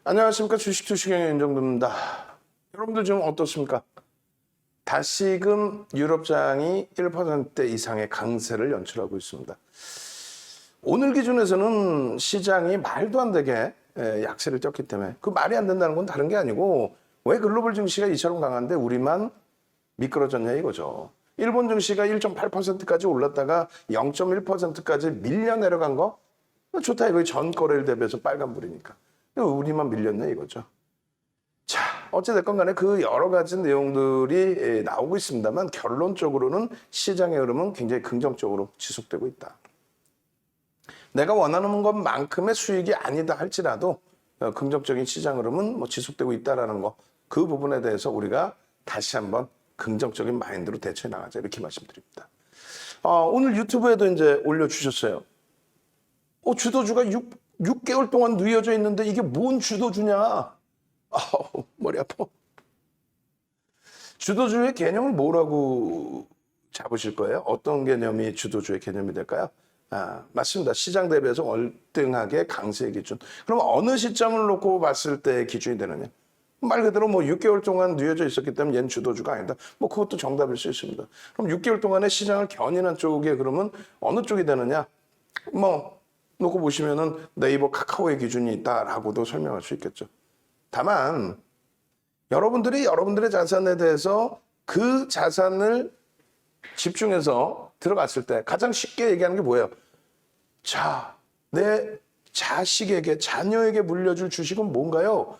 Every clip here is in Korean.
안녕하십니까. 주식투시경의 윤정도입니다. 여러분들 지금 어떻습니까? 다시금 유럽장이 1% 이상의 강세를 연출하고 있습니다. 오늘 기준에서는 시장이 말도 안 되게 약세를 떴기 때문에 그 말이 안 된다는 건 다른 게 아니고 왜 글로벌 증시가 이처럼 강한데 우리만 미끄러졌냐 이거죠. 일본 증시가 1.8%까지 올랐다가 0.1%까지 밀려 내려간 거 좋다 이거 전 거래일 대비해서 빨간불이니까. 우리만 밀렸네 이거죠. 자, 어찌됐건 간에 그 여러 가지 내용들이 나오고 있습니다만 결론적으로는 시장의 흐름은 굉장히 긍정적으로 지속되고 있다. 내가 원하는 것만큼의 수익이 아니다 할지라도 긍정적인 시장 흐름은 지속되고 있다는 거, 그 부분에 대해서 우리가 다시 한번 긍정적인 마인드로 대처해 나가자 이렇게 말씀드립니다. 오늘 유튜브에도 이제 올려주셨어요. 주도주가 6개월 동안 누워져 있는데 이게 뭔 주도주냐? 머리 아파. 주도주의 개념을 뭐라고 잡으실 거예요? 어떤 개념이 주도주의 개념이 될까요? 맞습니다. 시장 대비해서 월등하게 강세의 기준. 그럼 어느 시점을 놓고 봤을 때 기준이 되느냐? 말 그대로 6개월 동안 누워져 있었기 때문에 얘는 주도주가 아니다. 그것도 정답일 수 있습니다. 그럼 6개월 동안에 시장을 견인한 쪽에 그러면 어느 쪽이 되느냐? 놓고 보시면은 네이버 카카오의 기준이 있다라고도 설명할 수 있겠죠. 다만 여러분들이 여러분들의 자산에 대해서 그 자산을 집중해서 들어갔을 때 가장 쉽게 얘기하는 게 뭐예요? 자, 내 자식에게 자녀에게 물려줄 주식은 뭔가요?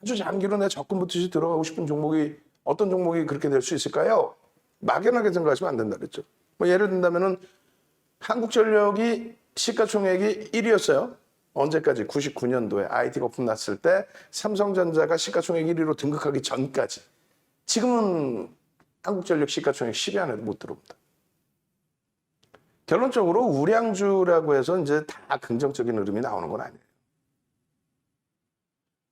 아주 장기로 내 적금 붙듯이 들어가고 싶은 종목이 어떤 종목이 그렇게 될 수 있을까요? 막연하게 생각하시면 안 된다 그랬죠. 예를 든다면은 한국전력이 시가총액이 1위였어요. 언제까지? 99년도에 IT 거품 났을 때 삼성전자가 시가총액 1위로 등극하기 전까지. 지금은 한국전력 시가총액 10위 안에도 못 들어옵니다. 결론적으로 우량주라고 해서 이제 다 긍정적인 흐름이 나오는 건 아니에요.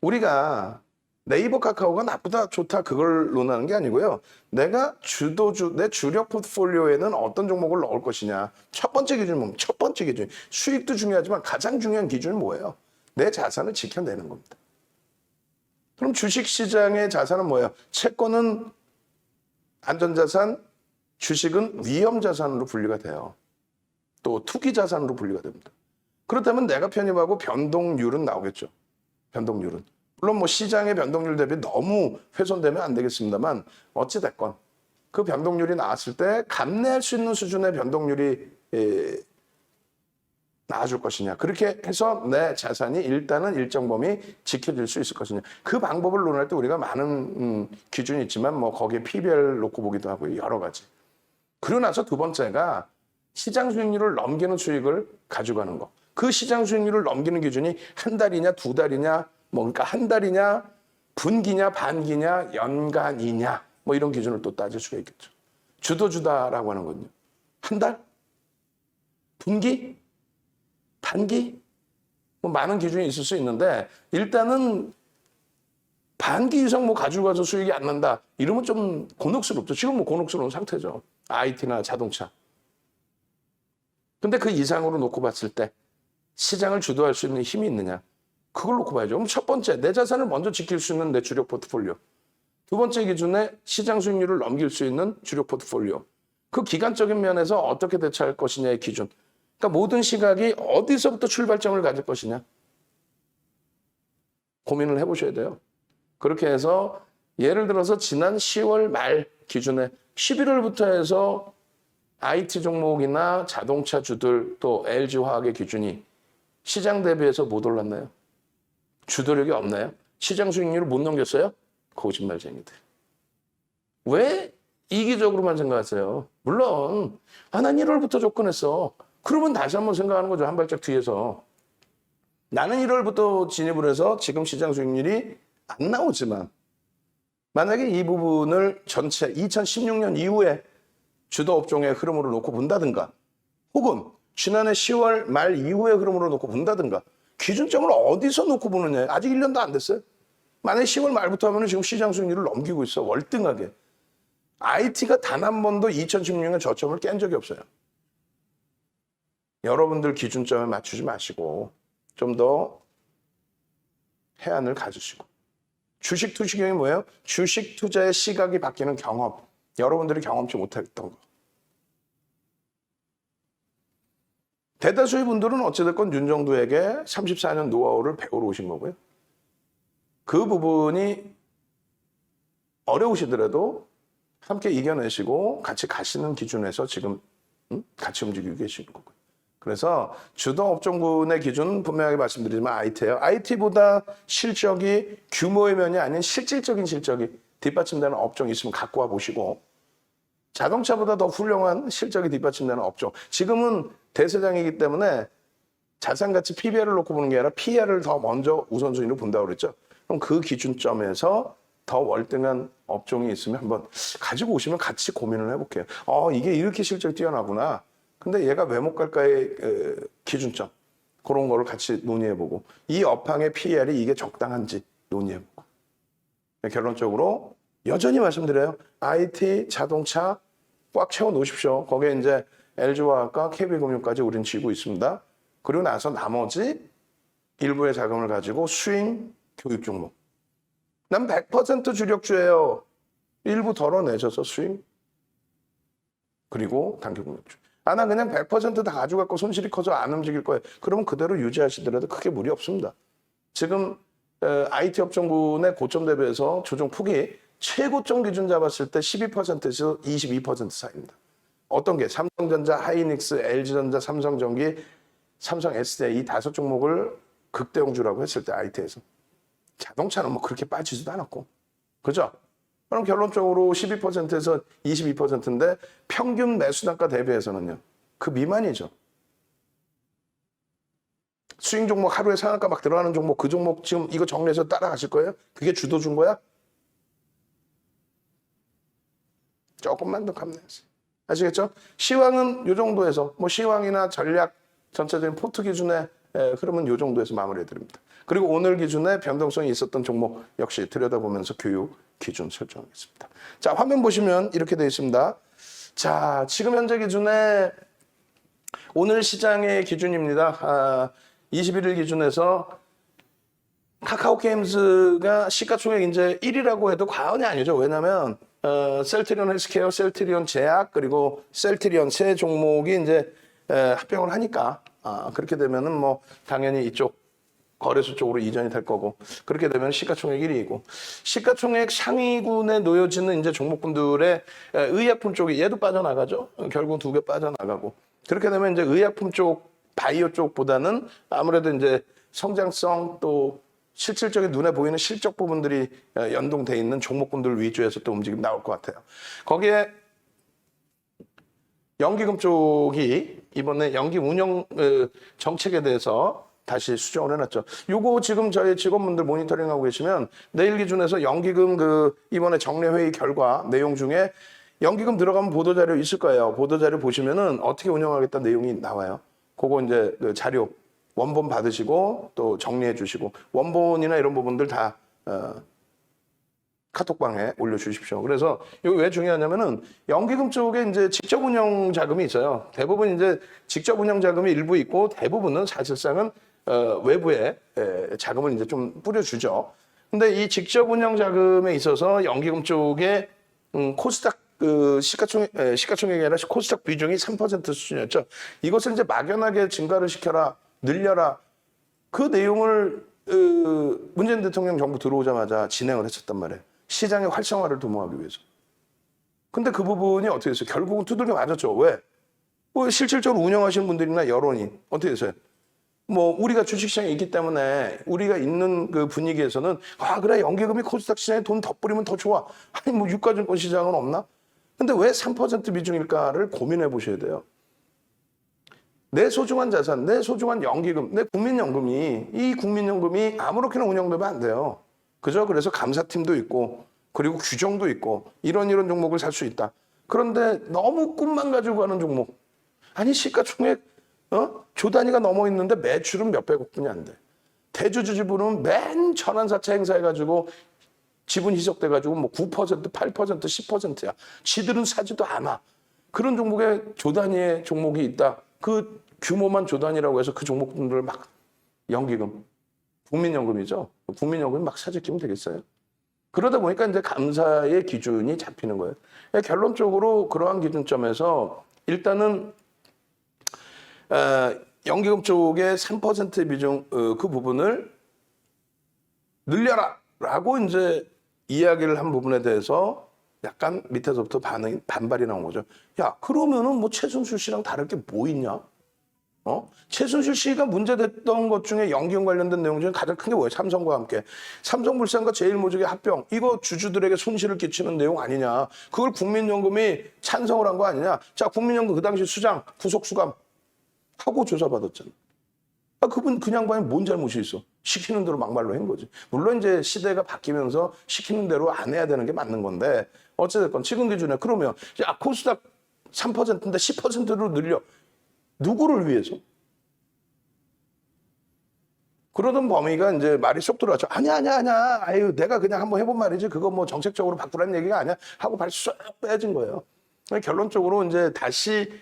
우리가 네이버 카카오가 나쁘다 좋다 그걸 논하는 게 아니고요. 내가 주도주 내 주력 포트폴리오에는 어떤 종목을 넣을 것이냐. 첫 번째 기준은 뭡니까? 첫 번째 기준. 수익도 중요하지만 가장 중요한 기준은 뭐예요? 내 자산을 지켜내는 겁니다. 그럼 주식시장의 자산은 뭐예요? 채권은 안전자산, 주식은 위험자산으로 분류가 돼요. 또 투기자산으로 분류가 됩니다. 그렇다면 내가 편입하고 변동률은 나오겠죠. 변동률은. 물론 시장의 변동률 대비 너무 훼손되면 안 되겠습니다만 어찌됐건 그 변동률이 나왔을 때 감내할 수 있는 수준의 변동률이 나와줄 것이냐. 그렇게 해서 내 자산이 일단은 일정 범위 지켜질 수 있을 것이냐. 그 방법을 논할 때 우리가 많은 기준이 있지만 거기에 PBR 놓고 보기도 하고 여러 가지. 그러고 나서 두 번째가 시장 수익률을 넘기는 수익을 가져가는 거. 그 시장 수익률을 넘기는 기준이 한 달이냐 두 달이냐 그러니까 한 달이냐, 분기냐, 반기냐, 연간이냐, 이런 기준을 또 따질 수가 있겠죠. 주도주다라고 하는 건요. 한 달? 분기? 반기? 많은 기준이 있을 수 있는데, 일단은 반기 이상 가지고 가서 수익이 안 난다. 이러면 좀 곤혹스럽죠. 지금 곤혹스러운 상태죠. IT나 자동차. 근데 그 이상으로 놓고 봤을 때, 시장을 주도할 수 있는 힘이 있느냐? 그걸 놓고 봐야죠. 그럼 첫 번째, 내 자산을 먼저 지킬 수 있는 내 주력 포트폴리오. 두 번째 기준에 시장 수익률을 넘길 수 있는 주력 포트폴리오. 그 기간적인 면에서 어떻게 대처할 것이냐의 기준. 그러니까 모든 시각이 어디서부터 출발점을 가질 것이냐. 고민을 해보셔야 돼요. 그렇게 해서 예를 들어서 지난 10월 말 기준에 11월부터 해서 IT 종목이나 자동차주들 또 LG화학의 기준이 시장 대비해서 못 올랐나요? 주도력이 없나요? 시장 수익률을 못 넘겼어요? 거짓말쟁이들. 왜 이기적으로만 생각하세요? 물론 난 1월부터 접근했어. 그러면 다시 한번 생각하는 거죠. 한 발짝 뒤에서. 나는 1월부터 진입을 해서 지금 시장 수익률이 안 나오지만 만약에 이 부분을 전체 2016년 이후에 주도 업종의 흐름으로 놓고 본다든가 혹은 지난해 10월 말 이후의 흐름으로 놓고 본다든가 기준점을 어디서 놓고 보느냐. 아직 1년도 안 됐어요. 만약에 10월 말부터 하면 지금 시장 수익률을 넘기고 있어. 월등하게. IT가 단 한 번도 2016년 저점을 깬 적이 없어요. 여러분들 기준점에 맞추지 마시고 좀 더 해안을 가지시고. 주식 투자경이 뭐예요? 주식 투자의 시각이 바뀌는 경험. 여러분들이 경험치 못했던 거. 대다수의 분들은 어찌됐건 윤정두에게 34년 노하우를 배우러 오신 거고요. 그 부분이 어려우시더라도 함께 이겨내시고 같이 가시는 기준에서 지금 같이 움직이고 계시는 거고요. 그래서 주도 업종군의 기준은 분명하게 말씀드리지만 IT예요. IT보다 실적이 규모의 면이 아닌 실질적인 실적이 뒷받침되는 업종이 있으면 갖고 와 보시고, 자동차보다 더 훌륭한 실적이 뒷받침되는 업종. 지금은 대세장이기 때문에 자산가치 PBR을 놓고 보는 게 아니라 PER을 더 먼저 우선순위로 본다고 그랬죠. 그럼 그 기준점에서 더 월등한 업종이 있으면 한번 가지고 오시면 같이 고민을 해볼게요. 이게 이렇게 실적이 뛰어나구나. 근데 얘가 왜 못 갈까의 기준점. 그런 거를 같이 논의해보고, 이 업황의 PER이 이게 적당한지 논의해보고. 결론적으로 여전히 말씀드려요. IT, 자동차 꽉 채워 놓으십시오. 거기에 이제 LG화학과 KB금융까지 우린 쥐고 있습니다. 그리고 나서 나머지 일부의 자금을 가지고 수익, 교육 종목. 난 100% 주력주예요. 일부 덜어내셔서 수익, 그리고 단기금융주. 난 그냥 100% 다 가져갖고 손실이 커서 안 움직일 거예요. 그러면 그대로 유지하시더라도 크게 무리 없습니다. 지금 IT 업종군의 고점 대비해서 조정 폭이 최고점 기준 잡았을 때 12%에서 22% 사이입니다. 어떤 게? 삼성전자, 하이닉스, LG전자, 삼성전기, 삼성 SDI 이 5 종목을 극대형주라고 했을 때 IT에서. 자동차는 뭐 그렇게 빠지지도 않았고. 그죠? 그럼 결론적으로 12%에서 22%인데 평균 매수단가 대비해서는요. 그 미만이죠. 수익 종목 하루에 상한가 막 들어가는 종목, 그 종목 지금 이거 정리해서 따라가실 거예요? 그게 주도 준 거야? 조금만 더 감내하세요. 아시겠죠? 시황은 이 정도에서, 뭐 시황이나 전략 전체적인 포트 기준에 그러면 이 정도에서 마무리해드립니다. 그리고 오늘 기준에 변동성이 있었던 종목 역시 들여다보면서 교육 기준 설정하겠습니다. 자, 화면 보시면 이렇게 되어 있습니다. 자, 지금 현재 기준에 오늘 시장의 기준입니다. 21일 기준에서 카카오게임즈가 시가총액 이제 1위라고 해도 과언이 아니죠. 왜냐하면 셀트리온 헬스케어, 셀트리온 제약, 그리고 셀트리온 세 종목이 이제 합병을 하니까 그렇게 되면은 뭐 당연히 이쪽 거래소 쪽으로 이전이 될 거고, 그렇게 되면 시가총액 1위이고, 시가총액 상위군에 놓여지는 이제 종목군들의 의약품 쪽이 얘도 빠져나가죠. 결국 2개 빠져나가고, 그렇게 되면 이제 의약품 쪽, 바이오 쪽보다는 아무래도 이제 성장성 또 실질적인 눈에 보이는 실적 부분들이 연동돼 있는 종목군들 위주에서 또 움직임 나올 것 같아요. 거기에 연기금 쪽이 이번에 연기 운영 정책에 대해서 다시 수정을 해놨죠. 요거 지금 저희 직원분들 모니터링하고 계시면 내일 기준에서 연기금 이번에 정례회의 결과 내용 중에 연기금 들어가면 보도자료 있을 거예요. 보도자료 보시면은 어떻게 운영하겠다는 내용이 나와요. 그거 이제 그 자료 원본 받으시고 또 정리해 주시고, 원본이나 이런 부분들 다 카톡방에 올려주십시오. 그래서 이게 왜 중요하냐면은 연기금 쪽에 이제 직접 운영 자금이 있어요. 대부분 이제 직접 운영 자금이 일부 있고, 대부분은 사실상은 외부에 자금을 이제 좀 뿌려주죠. 근데 이 직접 운영 자금에 있어서 연기금 쪽에 코스닥 시가총액이 아니라 코스닥 비중이 3% 수준이었죠. 이것을 이제 막연하게 증가를 시켜라, 늘려라. 그 내용을 문재인 대통령 정부 들어오자마자 진행을 했었단 말이에요. 시장의 활성화를 도모하기 위해서. 근데 그 부분이 어떻게 됐어요? 결국은 두들겨 맞았죠. 왜? 뭐 실질적으로 운영하시는 분들이나 여론이 어떻게 됐어요? 뭐 우리가 주식시장에 있기 때문에 우리가 있는 그 분위기에서는 그래, 연기금이 코스닥 시장에 돈 더 뿌리면 더 좋아. 아니 뭐 유가증권 시장은 없나? 근데 왜 3% 비중일까를 고민해 보셔야 돼요. 내 소중한 자산, 내 소중한 연기금, 내 국민연금이, 이 국민연금이 아무렇게나 운영되면 안 돼요. 그죠? 그래서 감사팀도 있고, 그리고 규정도 있고, 이런 종목을 살 수 있다. 그런데 너무 꿈만 가지고 가는 종목. 아니 시가총액 조 단위가 넘어 있는데 매출은 몇백억 분이 안 돼. 대주주 지분은 맨 전환사채 행사해가지고 지분 희석돼가지고 뭐 9%, 8%, 10%야. 지들은 사지도 않아. 그런 종목에 조 단위의 종목이 있다. 그 규모만 조 단위라고 해서 그 종목들을 막 연기금 국민연금이죠. 국민연금이 막 사재끼면 되겠어요. 그러다 보니까 이제 감사의 기준이 잡히는 거예요. 결론적으로 그러한 기준점에서 일단은 연기금 쪽에 3% 비중 그 부분을 늘려라라고 이제 이야기를 한 부분에 대해서 약간 밑에서부터 반발이 나온 거죠. 야, 그러면은 뭐 최순실 씨랑 다를 게 뭐 있냐? 최순실 씨가 문제됐던 것 중에 연기금 관련된 내용 중에 가장 큰 게 뭐예요? 삼성과 함께. 삼성물산과 제일모직의 합병. 이거 주주들에게 손실을 끼치는 내용 아니냐. 그걸 국민연금이 찬성을 한 거 아니냐. 자, 국민연금 그 당시 수장 구속수감 하고 조사받았잖아. 그분 그 양반이 뭔 잘못이 있어? 시키는 대로 막말로 한 거지. 물론 이제 시대가 바뀌면서 시키는 대로 안 해야 되는 게 맞는 건데 어찌됐건 지금 기준에 그러면 야 코스닥 3%인데 10%로 늘려. 누구를 위해서? 그러던 범위가 이제 말이 쏙 들어왔죠. 아니야. 아유, 내가 그냥 한번 해본 말이지. 그거 뭐 정책적으로 바꾸라는 얘기가 아니야. 하고 발 쏙 빼진 거예요. 결론적으로 이제 다시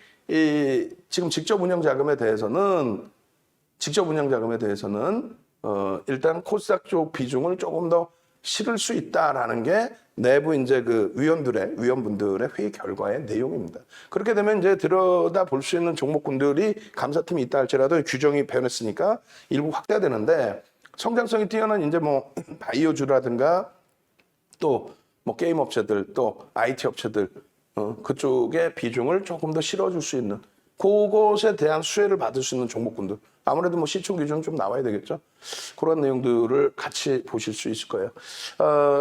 지금 직접 운영 자금에 대해서는 일단 코스닥 쪽 비중을 조금 더 실을 수 있다라는 게 내부 이제 그 위원분들의 회의 결과의 내용입니다. 그렇게 되면 이제 들여다 볼 수 있는 종목군들이 감사팀이 있다 할지라도 규정이 변했으니까 일부 확대되는데 성장성이 뛰어난 이제 뭐 바이오주라든가 또 뭐 게임 업체들 또 IT 업체들 그쪽에 비중을 조금 더 실어줄 수 있는 그것에 대한 수혜를 받을 수 있는 종목군들 아무래도 뭐 시총 기준 좀 나와야 되겠죠. 그런 내용들을 같이 보실 수 있을 거예요.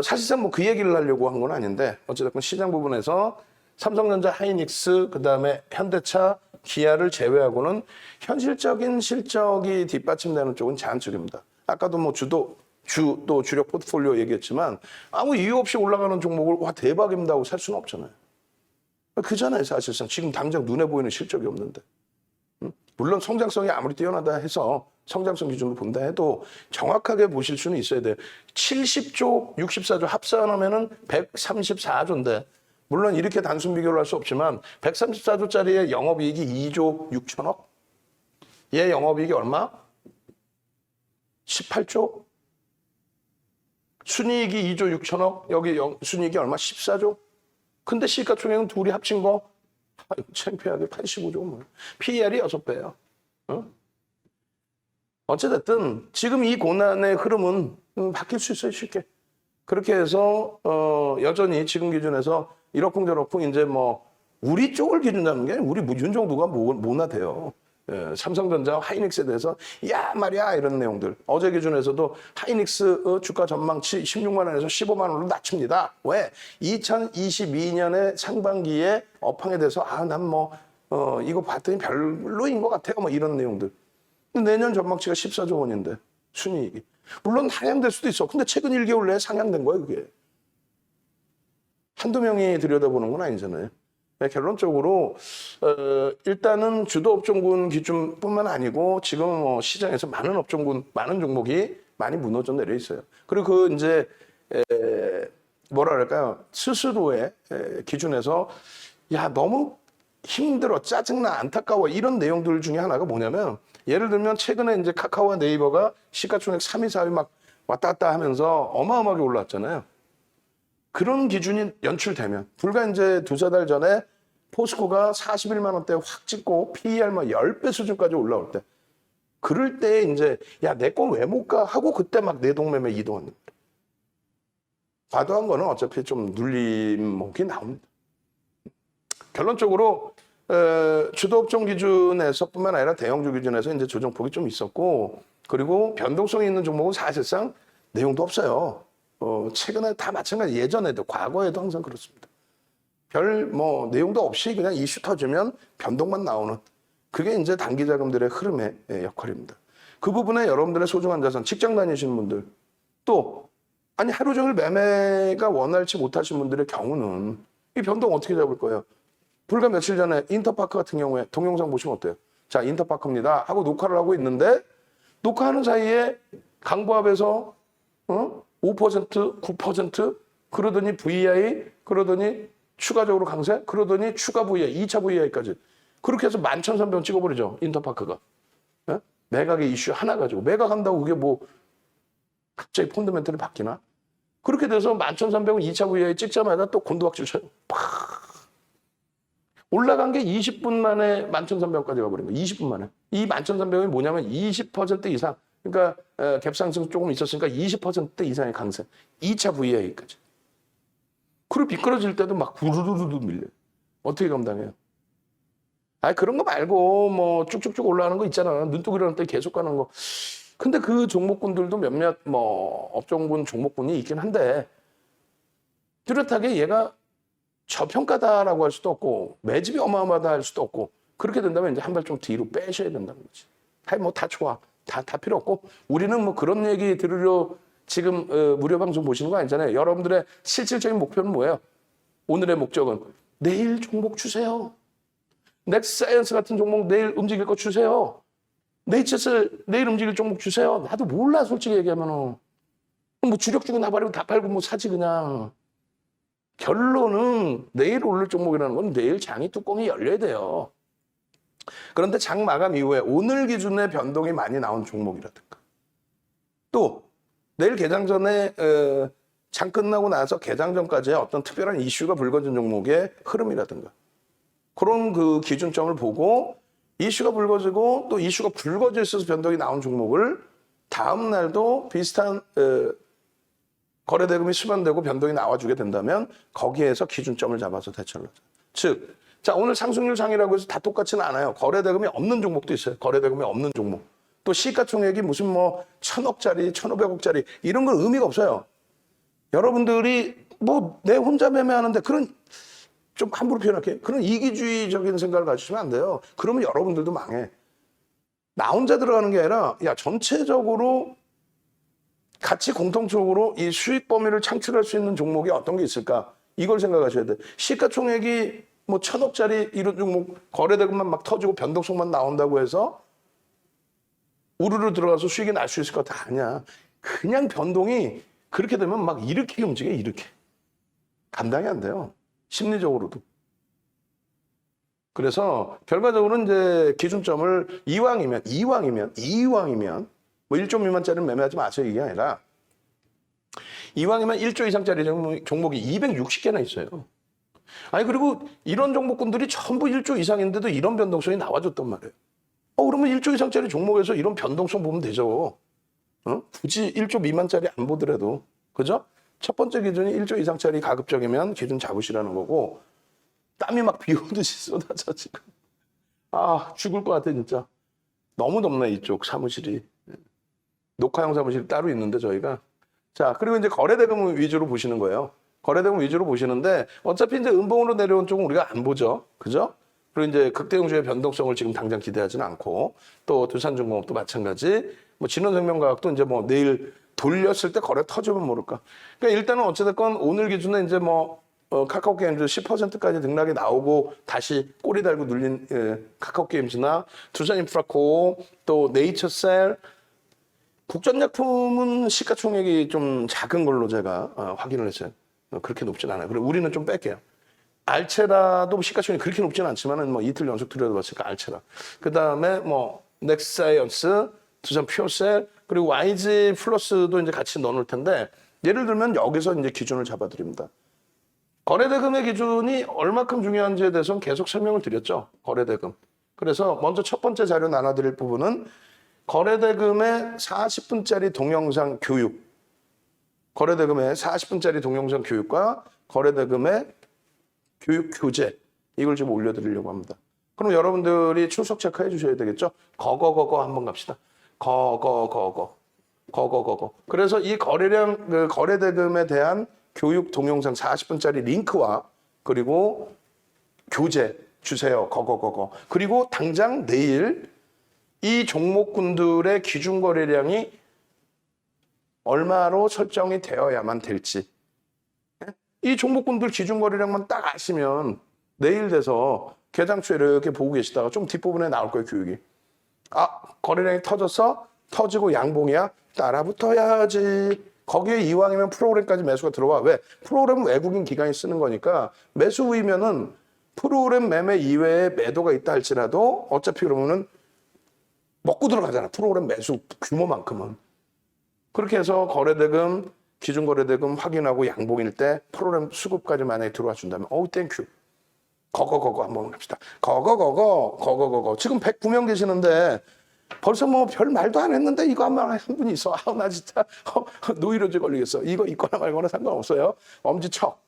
사실상 뭐 그 얘기를 하려고 한 건 아닌데 어쨌든 시장 부분에서 삼성전자, 하이닉스, 그다음에 현대차, 기아를 제외하고는 현실적인 실적이 뒷받침되는 쪽은 제한적입니다. 아까도 뭐 또 주력 포트폴리오 얘기했지만 아무 이유 없이 올라가는 종목을 와 대박입니다 하고 살 수는 없잖아요. 그잖아요. 사실상 지금 당장 눈에 보이는 실적이 없는데. 물론 성장성이 아무리 뛰어나다 해서 성장성 기준으로 본다 해도 정확하게 보실 수는 있어야 돼요. 70조, 64조 합산하면은 134조인데 물론 이렇게 단순 비교를 할 수 없지만 134조짜리의 영업이익이 2조 6천억? 얘 영업이익이 얼마? 18조? 순이익이 2조 6천억? 여기 순이익이 얼마? 14조? 근데 시가총액은 둘이 합친 거 창피하게 85조 뭐. PER이 6배예요. 어찌됐든 지금 이 고난의 흐름은 바뀔 수 있어요, 쉽게. 그렇게 해서 여전히 지금 기준에서 이러쿵저러쿵 이제 뭐 우리 쪽을 기준 잡는 게 우리 윤정도가 뭐나 돼요. 삼성전자, 하이닉스에 대해서 야 말이야 이런 내용들. 어제 기준에서도 하이닉스 주가 전망치 16만 원에서 15만 원으로 낮춥니다. 왜? 2022년의 상반기에 업황에 대해서 난 뭐 이거 봤더니 별로인 것 같아요. 뭐 이런 내용들. 내년 전망치가 14조 원인데 순이익이. 물론 하향될 수도 있어. 근데 최근 1개월 내에 상향된 거예요, 그게. 한두 명이 들여다보는 건 아니잖아요. 결론적으로 일단은 주도 업종군 기준뿐만 아니고 지금 뭐 시장에서 많은 업종군, 많은 종목이 많이 무너져 내려 있어요. 그리고 그 이제 뭐라 그럴까요? 스스로의 기준에서 야 너무 힘들어, 짜증나, 안타까워 이런 내용들 중에 하나가 뭐냐면 예를 들면 최근에 이제 카카오와 네이버가 시가총액 3위, 4위 막 왔다 갔다 하면서 어마어마하게 올랐잖아요. 그런 기준이 연출되면 불과 이제 두세 달 전에 포스코가 41만 원대 확 찍고 PER 뭐 10배 수준까지 올라올 때 그럴 때 이제 야 내 거 왜 못 가 하고 그때 막 내동매매 이동하는 거예요. 과도한 거는 어차피 좀 눌림목이 나옵니다. 결론적으로 주도업종 기준에서뿐만 아니라 대형주 기준에서 이제 조정폭이 좀 있었고 그리고 변동성이 있는 종목은 사실상 내용도 없어요. 최근에 다 마찬가지 예전에도 과거에도 항상 그렇습니다. 별 뭐 내용도 없이 그냥 이슈 터지면 변동만 나오는 그게 이제 단기 자금들의 흐름의 역할입니다. 그 부분에 여러분들의 소중한 자산, 직장 다니시는 분들 또 아니 하루 종일 매매가 원활치 못하신 분들의 경우는 이 변동 어떻게 잡을 거예요? 불과 며칠 전에 인터파크 같은 경우에 동영상 보시면 어때요? 자, 인터파크입니다 하고 녹화를 하고 있는데 녹화하는 사이에 강보합에서 5%, 9% 그러더니 VI 그러더니 추가적으로 강세 그러더니 추가 VI, 2차 VI까지 그렇게 해서 11,300원 찍어버리죠. 인터파크가. 매각의 이슈 하나 가지고 매각한다고 그게 뭐 갑자기 펀더멘털이 바뀌나? 그렇게 돼서 11,300원 2차 VI 찍자마자 또 곤두박질 쳐요. 팍! 올라간 게 20분 만에 11,300원까지 가버린 거예요. 20분 만에. 이 11,300원이 뭐냐면 20% 이상. 그러니까 갭상승 조금 있었으니까 20% 이상의 강세. 2차 VI까지. 그리고 미끄러질 때도 막 부르르르 밀려요. 어떻게 감당해요? 아니 그런 거 말고 뭐 쭉쭉쭉 올라가는 거 있잖아. 눈뜨고 일어날 때 계속 가는 거. 근데 그 종목군들도 몇몇 뭐 업종군 종목군이 있긴 한데 뚜렷하게 얘가 저평가다라고 할 수도 없고 매집이 어마어마하다 할 수도 없고 그렇게 된다면 이제 한 발 좀 뒤로 빼셔야 된다는 거지. 아니 뭐 다 좋아. 다 필요 없고 우리는 뭐 그런 얘기 들으려 지금 무료 방송 보시는 거 아니잖아요. 여러분들의 실질적인 목표는 뭐예요? 오늘의 목적은 내일 종목 주세요. 넥스사이언스 같은 종목 내일 움직일 거 주세요. 네이처셀 내일 움직일 종목 주세요. 나도 몰라 솔직히 얘기하면은. 뭐 주력 주고 나발이고 다 팔고 뭐 사지 그냥. 결론은 내일 오를 종목이라는 건 내일 장이 뚜껑이 열려야 돼요. 그런데 장 마감 이후에 오늘 기준의 변동이 많이 나온 종목이라든가 또 내일 개장 전에 장 끝나고 나서 개장 전까지의 어떤 특별한 이슈가 불거진 종목의 흐름이라든가 그런 그 기준점을 보고 이슈가 불거지고 또 이슈가 불거져 있어서 변동이 나온 종목을 다음 날도 비슷한 거래대금이 수반되고 변동이 나와주게 된다면 거기에서 기준점을 잡아서 대처를 하죠. 즉, 자 오늘 상승률 장이라고 해서 다 똑같지는 않아요. 거래대금이 없는 종목도 있어요. 거래대금이 없는 종목. 또 시가총액이 무슨 뭐 1,000억짜리, 1,500억짜리 이런 건 의미가 없어요. 여러분들이 뭐 내 혼자 매매하는데 그런 좀 함부로 표현할게요. 그런 이기주의적인 생각을 가지시면 안 돼요. 그러면 여러분들도 망해. 나 혼자 들어가는 게 아니라 야 전체적으로 같이 공통적으로 이 수익 범위를 창출할 수 있는 종목이 어떤 게 있을까? 이걸 생각하셔야 돼. 시가총액이 뭐 1,000억짜리 이런 종목 거래대금만 막 터지고 변동성만 나온다고 해서 우르르 들어가서 수익이 날 수 있을 것 같아? 아니야. 그냥 변동이 그렇게 되면 막 이렇게 움직여 이렇게. 감당이 안 돼요. 심리적으로도. 그래서 결과적으로는 이제 기준점을 이왕이면 뭐 1조 미만짜리는 매매하지 마세요 이게 아니라 이왕이면 1조 이상짜리 종목이 260개나 있어요. 아니 그리고 이런 종목군들이 전부 1조 이상인데도 이런 변동성이 나와줬단 말이에요. 그러면 1조 이상짜리 종목에서 이런 변동성 보면 되죠. 굳이 1조 미만짜리 안 보더라도. 그죠? 첫 번째 기준이 1조 이상짜리 가급적이면 기준 잡으시라는 거고 땀이 막 비 오듯이 쏟아져 지금. 죽을 것 같아 진짜. 너무 덥네 이쪽 사무실이. 녹화용 사무실이 따로 있는데 저희가. 자 그리고 이제 거래대금 위주로 보시는 거예요. 거래대금 위주로 보시는데 어차피 이제 음봉으로 내려온 쪽은 우리가 안 보죠. 그죠? 그리고 이제 극대형주의 변동성을 지금 당장 기대하지는 않고 또 두산중공업도 마찬가지. 뭐 진원생명과학도 이제 뭐 내일 돌렸을 때 거래 터지면 모를까. 그러니까 일단은 어찌됐건 오늘 기준에 이제 뭐 카카오게임즈 10%까지 등락이 나오고 다시 꼬리 달고 눌린 카카오게임즈나 두산인프라코 또 네이처셀 국전약품은 시가총액이 좀 작은 걸로 제가 확인을 했어요. 그렇게 높진 않아요. 그리고 우리는 좀 뺄게요. 알체라도 시가총액이 그렇게 높진 않지만은 뭐 이틀 연속 들여다봤으니까 알체라. 그 다음에 뭐 넥스사이언스, 두산 퓨어셀 그리고 YG 플러스도 이제 같이 넣어놓을 텐데 예를 들면 여기서 이제 기준을 잡아드립니다. 거래대금의 기준이 얼마큼 중요한지에 대해서는 계속 설명을 드렸죠. 거래대금. 그래서 먼저 첫 번째 자료 나눠드릴 부분은 거래대금의 40분짜리 동영상 교육. 거래대금의 40분짜리 동영상 교육과 거래대금의 교육 교재. 이걸 좀 올려드리려고 합니다. 그럼 여러분들이 출석 체크해 주셔야 되겠죠? 거거 한번 갑시다. 거거. 그래서 이 거래대금에 대한 교육 동영상 40분짜리 링크와 그리고 교재 주세요. 거거. 그리고 당장 내일 이 종목군들의 기준 거래량이 얼마로 설정이 되어야만 될지. 이 종목군들 기준 거래량만 딱 아시면 내일 돼서 개장초에 이렇게 보고 계시다가 좀 뒷부분에 나올 거예요, 교육이. 거래량이 터지고 양봉이야? 따라 붙어야지. 거기에 이왕이면 프로그램까지 매수가 들어와. 왜? 프로그램은 외국인 기관이 쓰는 거니까 매수 후이면은 프로그램 매매 이외에 매도가 있다 할지라도 어차피 그러면은 먹고 들어가잖아. 프로그램 매수 규모만큼은. 그렇게 해서 거래대금, 기준 거래대금 확인하고 양봉일 때 프로그램 수급까지 만약에 들어와 준다면 땡큐. 거거 한번 갑시다. 거거. 지금 109명 계시는데 벌써 뭐 별 말도 안 했는데 이거 한 분이 있어. 나 진짜 노이로제 걸리겠어. 이거 있거나 말거나 상관없어요. 엄지척.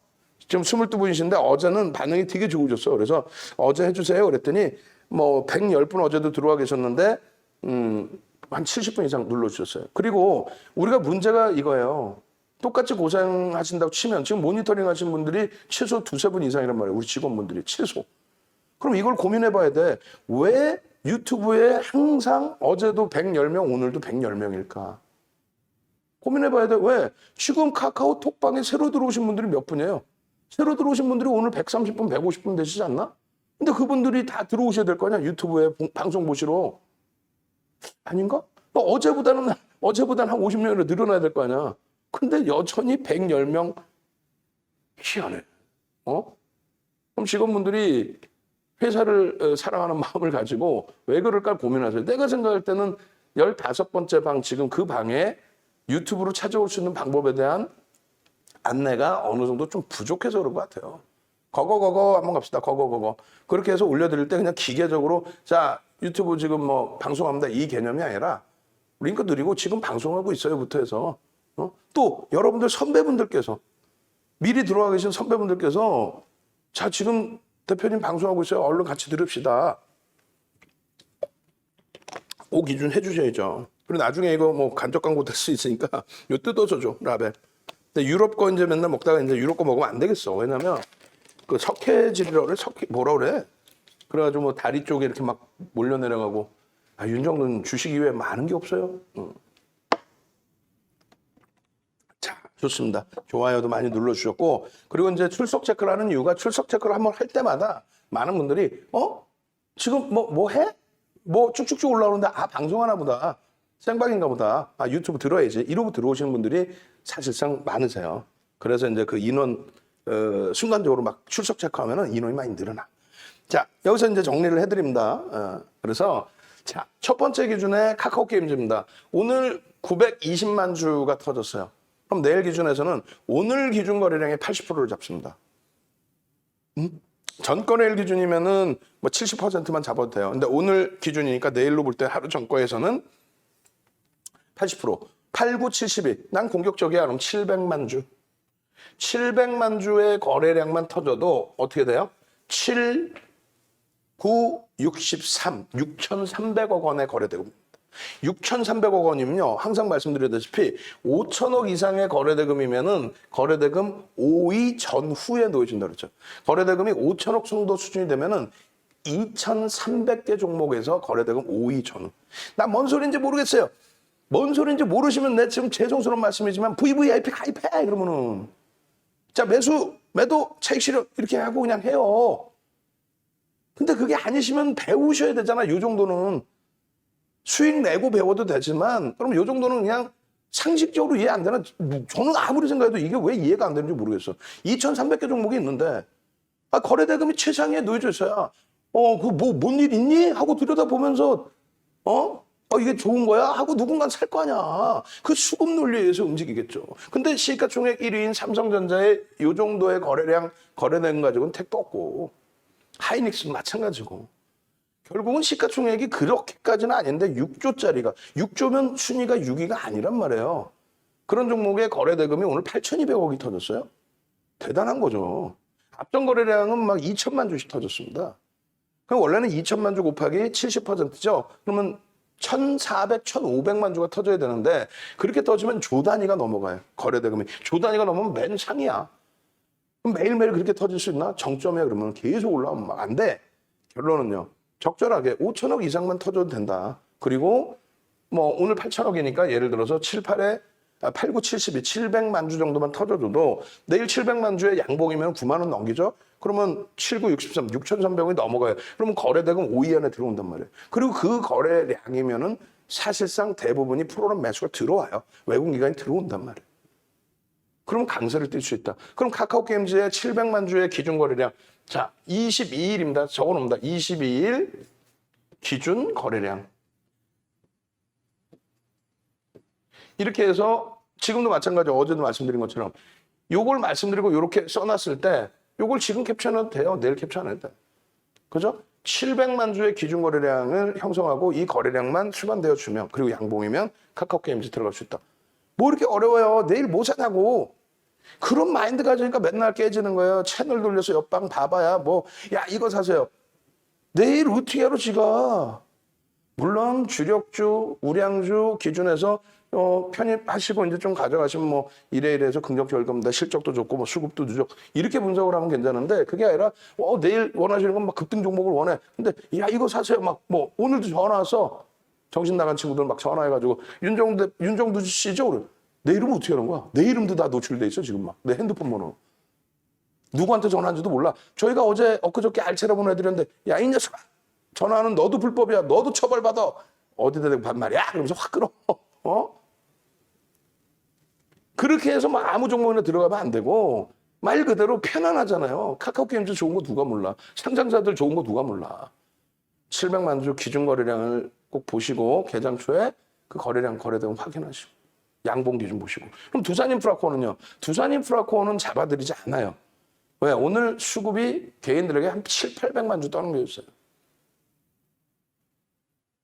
지금 22분이신데 어제는 반응이 되게 좋으셨어요. 그래서 어제 해주세요. 그랬더니 뭐 110분 어제도 들어와 계셨는데 한 70분 이상 눌러주셨어요. 그리고 우리가 문제가 이거예요. 똑같이 고생하신다고 치면 지금 모니터링 하신 분들이 최소 2-3분 이상이란 말이에요. 우리 직원분들이 최소. 그럼 이걸 고민해 봐야 돼. 왜 유튜브에 항상 어제도 110명, 오늘도 110명일까? 고민해 봐야 돼. 왜? 지금 카카오톡방에 새로 들어오신 분들이 몇 분이에요? 새로 들어오신 분들이 오늘 130분, 150분 되시지 않나? 근데 그분들이 다 들어오셔야 될 거 아니야? 유튜브에 방송 보시러. 아닌가? 어제보다는 한 50명으로 늘어나야 될 거 아니야? 근데 여전히 110명 희한해. 그럼 직원분들이 회사를 사랑하는 마음을 가지고 왜 그럴까 고민하세요. 내가 생각할 때는 15번째 방, 지금 그 방에 유튜브로 찾아올 수 있는 방법에 대한 안내가 어느 정도 좀 부족해서 그런 것 같아요. 거거 한번 갑시다. 거거. 그렇게 해서 올려드릴 때 그냥 기계적으로 자, 유튜브 지금 뭐 방송합니다. 이 개념이 아니라 링크 드리고 지금 방송하고 있어요부터 해서 또 여러분들 선배분들께서 미리 들어와 계신 선배분들께서 자, 지금 대표님 방송하고 있어요. 얼른 같이 들읍시다. 오 기준 해주셔야죠. 그리고 나중에 이거 뭐 간접 광고 될 수 있으니까 요 뜯어서 줘, 라벨. 근데 유럽 거 이제 맨날 먹다가 이제 유럽 거 먹으면 안 되겠어. 왜냐면 그 석회질이라 그래? 뭐라 그래? 그래가지고 뭐 다리 쪽에 이렇게 막 몰려 내려가고. 윤정도는 주식 이외에 많은 게 없어요. 자, 좋습니다. 좋아요도 많이 눌러주셨고, 그리고 이제 출석 체크를 하는 이유가 출석 체크를 한번 할 때마다 많은 분들이 지금 뭐 해? 뭐 쭉쭉쭉 올라오는데 방송하나 보다. 생방인가 보다. 유튜브 들어야지. 이러고 들어오시는 분들이 사실상 많으세요. 그래서 이제 그 인원 순간적으로 막 출석 체크하면은 인원이 많이 늘어나. 자, 여기서 이제 정리를 해드립니다. 그래서 자, 첫 번째 기준에 카카오 게임즈입니다. 오늘 920만 주가 터졌어요. 그럼 내일 기준에서는 오늘 기준 거래량의 80%를 잡습니다. 전거래일 기준이면은 뭐 70%만 잡아도 돼요. 근데 오늘 기준이니까 내일로 볼 때 하루 전거에서는 80%. 8, 9, 72. 난 공격적이야. 그럼 700만 주. 700만 주의 거래량만 터져도 어떻게 돼요? 7, 9, 63. 6,300억 원의 거래대금입니다. 6,300억 원이면요. 항상 말씀드렸다시피 5천억 이상의 거래대금이면은 거래대금 5위 전후에 놓여진다 그랬죠. 거래대금이 5천억 정도 수준이 되면은 2,300개 종목에서 거래대금 5위 전후. 나 뭔 소리인지 모르겠어요. 뭔 소리인지 모르시면 내 지금 죄송스러운 말씀이지만 VVIP 가입해 그러면은 자 매도 차익 실현 이렇게 하고 그냥 해요. 근데 그게 아니시면 배우셔야 되잖아. 요 정도는 수익 내고 배워도 되지만 그럼 요 정도는 그냥 상식적으로 이해 안 되나? 저는 아무리 생각해도 이게 왜 이해가 안 되는지 모르겠어. 2,300개 종목이 있는데 거래대금이 최상위에 놓여져 있어야 뭔 일 있니? 하고 들여다보면서 이게 좋은 거야? 하고 누군가 살 거 아니야. 그 수급 논리에 의해서 움직이겠죠. 근데 시가총액 1위인 삼성전자의 요 정도의 거래량, 거래대금 가지고는 택도 없고 하이닉스도 마찬가지고 결국은 시가총액이 그렇게까지는 아닌데 6조짜리가 6조면 순위가 6위가 아니란 말이에요. 그런 종목의 거래대금이 오늘 8,200억이 터졌어요. 대단한 거죠. 앞전 거래량은 막 2천만 주씩 터졌습니다. 그럼 원래는 2천만 주 곱하기 70%죠. 그러면 1,400, 1,500만 주가 터져야 되는데 그렇게 터지면 조 단위가 넘어가요. 거래대금이. 조 단위가 넘으면 맨 상이야. 그럼 매일매일 그렇게 터질 수 있나? 정점이야 그러면 계속 올라오면 막 안 돼. 결론은요. 적절하게 5천억 이상만 터져도 된다. 그리고 뭐 오늘 8천억이니까 예를 들어서 8, 9, 72, 700만 주 정도만 터져줘도 내일 700만 주의 양봉이면 9만 원 넘기죠? 그러면 7, 9, 63, 6,300원이 넘어가요. 그러면 거래대금 5위 안에 들어온단 말이에요. 그리고 그 거래량이면은 사실상 대부분이 프로그램 매수가 들어와요. 외국 기관이 들어온단 말이에요. 그러면 강세를 띨 수 있다. 그럼 카카오 게임즈의 700만 주의 기준 거래량. 자, 22일입니다. 적어놓습니다. 22일 기준 거래량. 이렇게 해서 지금도 마찬가지 어제도 말씀드린 것처럼 요걸 말씀드리고 이렇게 써놨을 때 요걸 지금 캡처해도 돼요. 내일 캡처 안 해도 돼. 그죠? 700만 주의 기준 거래량을 형성하고 이 거래량만 수반되어 주면 그리고 양봉이면 카카오 게임즈 들어갈 수 있다. 뭐 이렇게 어려워요. 내일 뭐 사냐고. 그런 마인드 가지니까 맨날 깨지는 거예요. 채널 돌려서 옆방 봐봐야 뭐 야 이거 사세요. 내일 어떻게 하러 지가. 물론 주력주, 우량주 기준에서 편입하시고 이제 좀 가져가시면 뭐 이래서 긍정적 결과입니다. 실적도 좋고 뭐 수급도 누적 이렇게 분석을 하면 괜찮은데 그게 아니라 내일 원하시는 건 막 급등 종목을 원해. 근데 야 이거 사세요. 막 뭐 오늘도 전화 와서 정신 나간 친구들 막 전화해가지고 윤정두 씨죠? 그래. 내 이름 어떻게 하는 거야? 내 이름도 다 노출돼 있어 지금 막 내 핸드폰 번호. 누구한테 전화한지도 몰라. 저희가 엊그저께 알체라 보내드렸는데 야 이 녀석아 전화하는 너도 불법이야. 너도 처벌받아. 어디다 대고 반말이야? 그러면서 확 끊어. 그렇게 해서 뭐 아무 종목이나 들어가면 안 되고 말 그대로 편안하잖아요. 카카오 게임즈 좋은 거 누가 몰라. 상장사들 좋은 거 누가 몰라. 700만 주 기준 거래량을 꼭 보시고 개장 초에 그 거래량 거래대금 확인하시고 양봉 기준 보시고. 그럼 두산인프라코어는요. 두산인프라코어는 잡아드리지 않아요. 왜? 오늘 수급이 개인들에게 한 800만 주 떠는 게 있어요.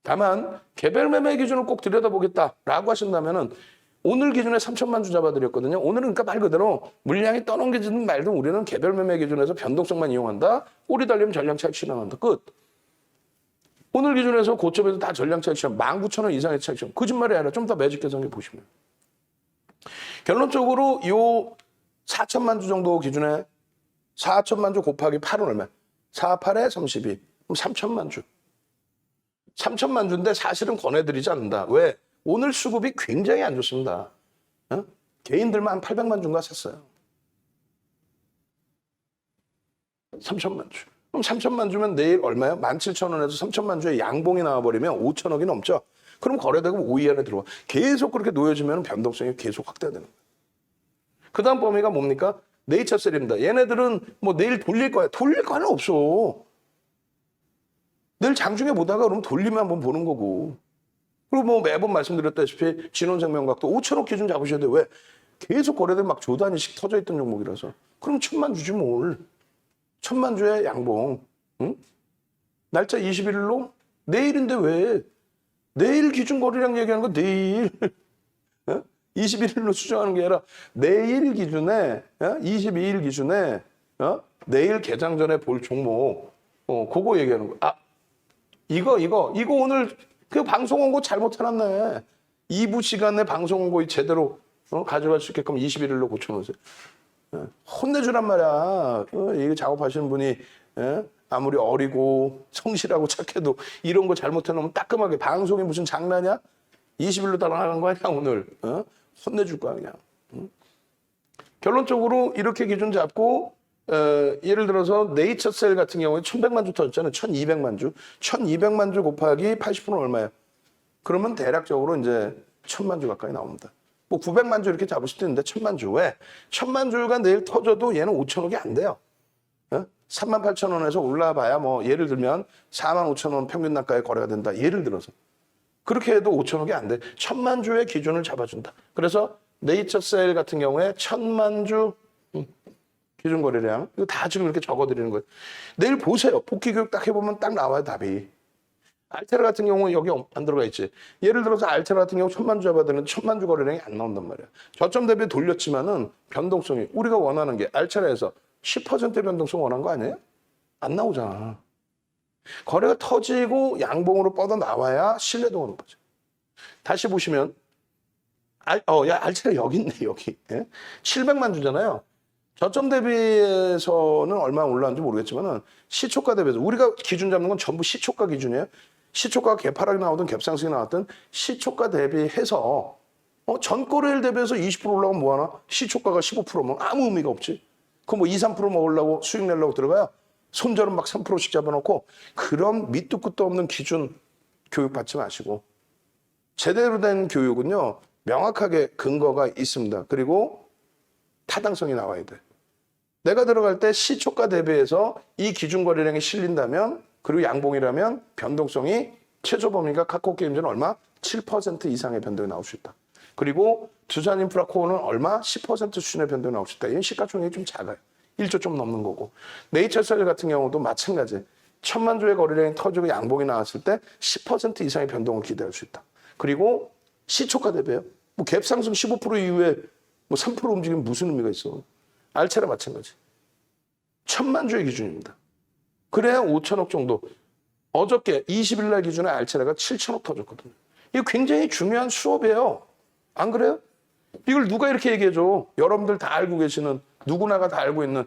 다만 개별 매매 기준을 꼭 들여다보겠다라고 하신다면은 오늘 기준에 3천만 주 잡아드렸거든요. 오늘은 그러니까 말 그대로 물량이 떠넘겨지는 말도 우리는 개별 매매 기준에서 변동성만 이용한다. 꼬리 달리면 전량 차익 실현한다. 끝. 오늘 기준에서 고점에서 다 전량 차익 실현. 19,000원 이상의 차익 실현. 거짓말이 아니라 좀 더 매직 계산해 보시면. 결론적으로 요 4천만 주 정도 기준에 4천만 주 곱하기 8은 얼마? 4, 8에 32. 그럼 3천만 주. 3천만 주인데 사실은 권해드리지 않는다. 왜? 오늘 수급이 굉장히 안 좋습니다. 개인들만 한 800만 주인가 샀어요. 3천만 주. 그럼 3천만 주면 내일 얼마예요? 17,000원에서 3천만 주에 양봉이 나와버리면 5천억이 넘죠. 그럼 거래대금 5위 안에 들어와. 계속 그렇게 놓여지면 변동성이 계속 확대되는 거예요. 그 다음 범위가 뭡니까? 네이처셀입니다. 얘네들은 뭐 내일 돌릴 거야. 돌릴 거는 없어. 내일 장중에 보다가 그러면 돌리면 한번 보는 거고. 그리고 뭐 매번 말씀드렸다시피 진원생명각도 5천억 기준 잡으셔야 돼요. 왜? 계속 거래들 막 조 단위씩 터져 있던 종목이라서. 그럼 1,000만 주지 뭘. 1,000만 주의 양봉. 응? 날짜 21일로? 내일인데 왜? 내일 기준 거래량 얘기하는 거 내일. 21일로 수정하는 게 아니라 내일 기준에 22일 기준에 내일 개장 전에 볼 종목 그거 얘기하는 거. 아 이거 오늘 그 방송 원고 잘못해놨네. 2부 시간에 방송 원고 제대로 가져갈 수 있게끔 21일로 고쳐놓으세요. 혼내주란 말이야. 이거 작업하시는 분이 아무리 어리고 성실하고 착해도 이런 거 잘못해놓으면 따끔하게 방송이 무슨 장난이야? 20일로 따라가는 거 아니야 오늘. 혼내줄 거야 그냥. 결론적으로 이렇게 기준 잡고 예를 들어서 네이처셀 같은 경우에 1,100만 주 터졌잖아요. 1,200만 주. 1,200만 주 곱하기 80%는 얼마예요? 그러면 대략적으로 이제 1,000만 주 가까이 나옵니다. 뭐 900만 주 이렇게 잡을 수도 있는데 1,000만 주. 왜? 1,000만 주가 내일 터져도 얘는 5천억이 안 돼요. 38,000원에서 올라봐야 뭐 예를 들면 45,000원 평균 단가에 거래가 된다. 예를 들어서. 그렇게 해도 5천억이 안 돼. 1,000만 주의 기준을 잡아준다. 그래서 네이처셀 같은 경우에 1,000만 주 기준 거래량 이거 다 지금 이렇게 적어드리는 거예요. 내일 보세요. 복귀 교육 딱 해보면 딱 나와요 답이. 알테라 같은 경우는 여기 안 들어가 있지. 예를 들어서 알테라 같은 경우 1,000만 주 잡아야 되는 1,000만 주 거래량이 안 나온단 말이야. 저점 대비 돌렸지만은 변동성이 우리가 원하는 게 알테라에서 10% 변동성 원한 거 아니에요? 안 나오잖아. 거래가 터지고 양봉으로 뻗어 나와야 신뢰도가 높아져. 다시 보시면 알테라 여기 있네 여기. 700만 주잖아요. 저점 대비해서는 얼마 올라왔는지 모르겠지만은 시초가 대비해서 우리가 기준 잡는 건 전부 시초가 기준이에요. 시초가가 개파락이 나오든 갭상승이 나왔든 시초가 대비해서 전거래일 대비해서 20% 올라가면 뭐하나? 시초가가 15%면 아무 의미가 없지. 그럼 뭐 2, 3% 먹으려고 수익 내려고 들어가야 손절은 막 3%씩 잡아놓고 그런 밑도 끝도 없는 기준 교육 받지 마시고 제대로 된 교육은요 명확하게 근거가 있습니다. 그리고 타당성이 나와야 돼. 내가 들어갈 때 시초가 대비해서 이 기준 거래량이 실린다면 그리고 양봉이라면 변동성이 최저 범위가 카카오 게임즈는 얼마? 7% 이상의 변동이 나올 수 있다. 그리고 두산인프라코어는 얼마? 10% 수준의 변동이 나올 수 있다. 이건 시가총액이 좀 작아요. 1조 좀 넘는 거고. 네이처셀 같은 경우도 마찬가지. 1,000만 주의 거래량이 터지고 양봉이 나왔을 때 10% 이상의 변동을 기대할 수 있다. 그리고 시초가 대비해요. 뭐 갭 상승 15% 이후에 뭐 3% 움직이면 무슨 의미가 있어. 알체라 마찬가지. 1,000만 주의 기준입니다. 그래야 5천억 정도. 어저께 20일 날 기준에 알체라가 7천억 터졌거든요. 이거 굉장히 중요한 수업이에요. 안 그래요? 이걸 누가 이렇게 얘기해줘? 여러분들 다 알고 계시는, 누구나가 다 알고 있는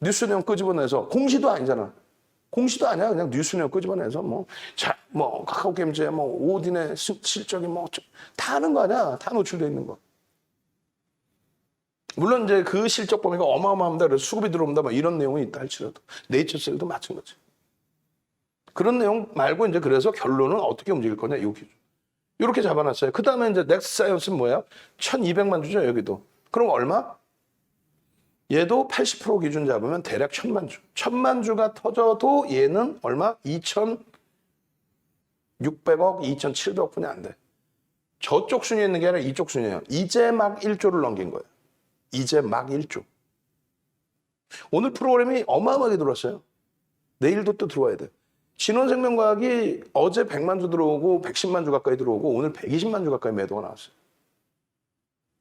뉴스 내용 끄집어내서, 공시도 아니잖아. 공시도 아니야. 그냥 뉴스 내용 끄집어내서 카카오게임즈의 오딘의 실적이 다 하는 거 아니야. 다 노출돼 있는 거. 물론 이제 그 실적 범위가 어마어마합니다. 그래서 수급이 들어온다 이런 내용이 있다 할지라도 네이처셀도 마찬가지. 그런 내용 말고 이제 그래서 결론은 어떻게 움직일 거냐 이 기준. 이렇게 잡아놨어요. 그 다음에 이제 넥스사이언스는 뭐야? 1,200만 주죠 여기도. 그럼 얼마? 얘도 80% 기준 잡으면 대략 1,000만 주. 1,000만 주가 터져도 얘는 얼마? 2,600억, 2,700억뿐이 안 돼. 저쪽 순위에 있는 게 아니라 이쪽 순위예요. 이제 막 1조를 넘긴 거예요. 이제 막 1조. 오늘 프로그램이 어마어마하게 들어왔어요. 내일도 또 들어와야 돼. 신원생명과학이 어제 100만 주 들어오고 110만 주 가까이 들어오고 오늘 120만 주 가까이 매도가 나왔어요.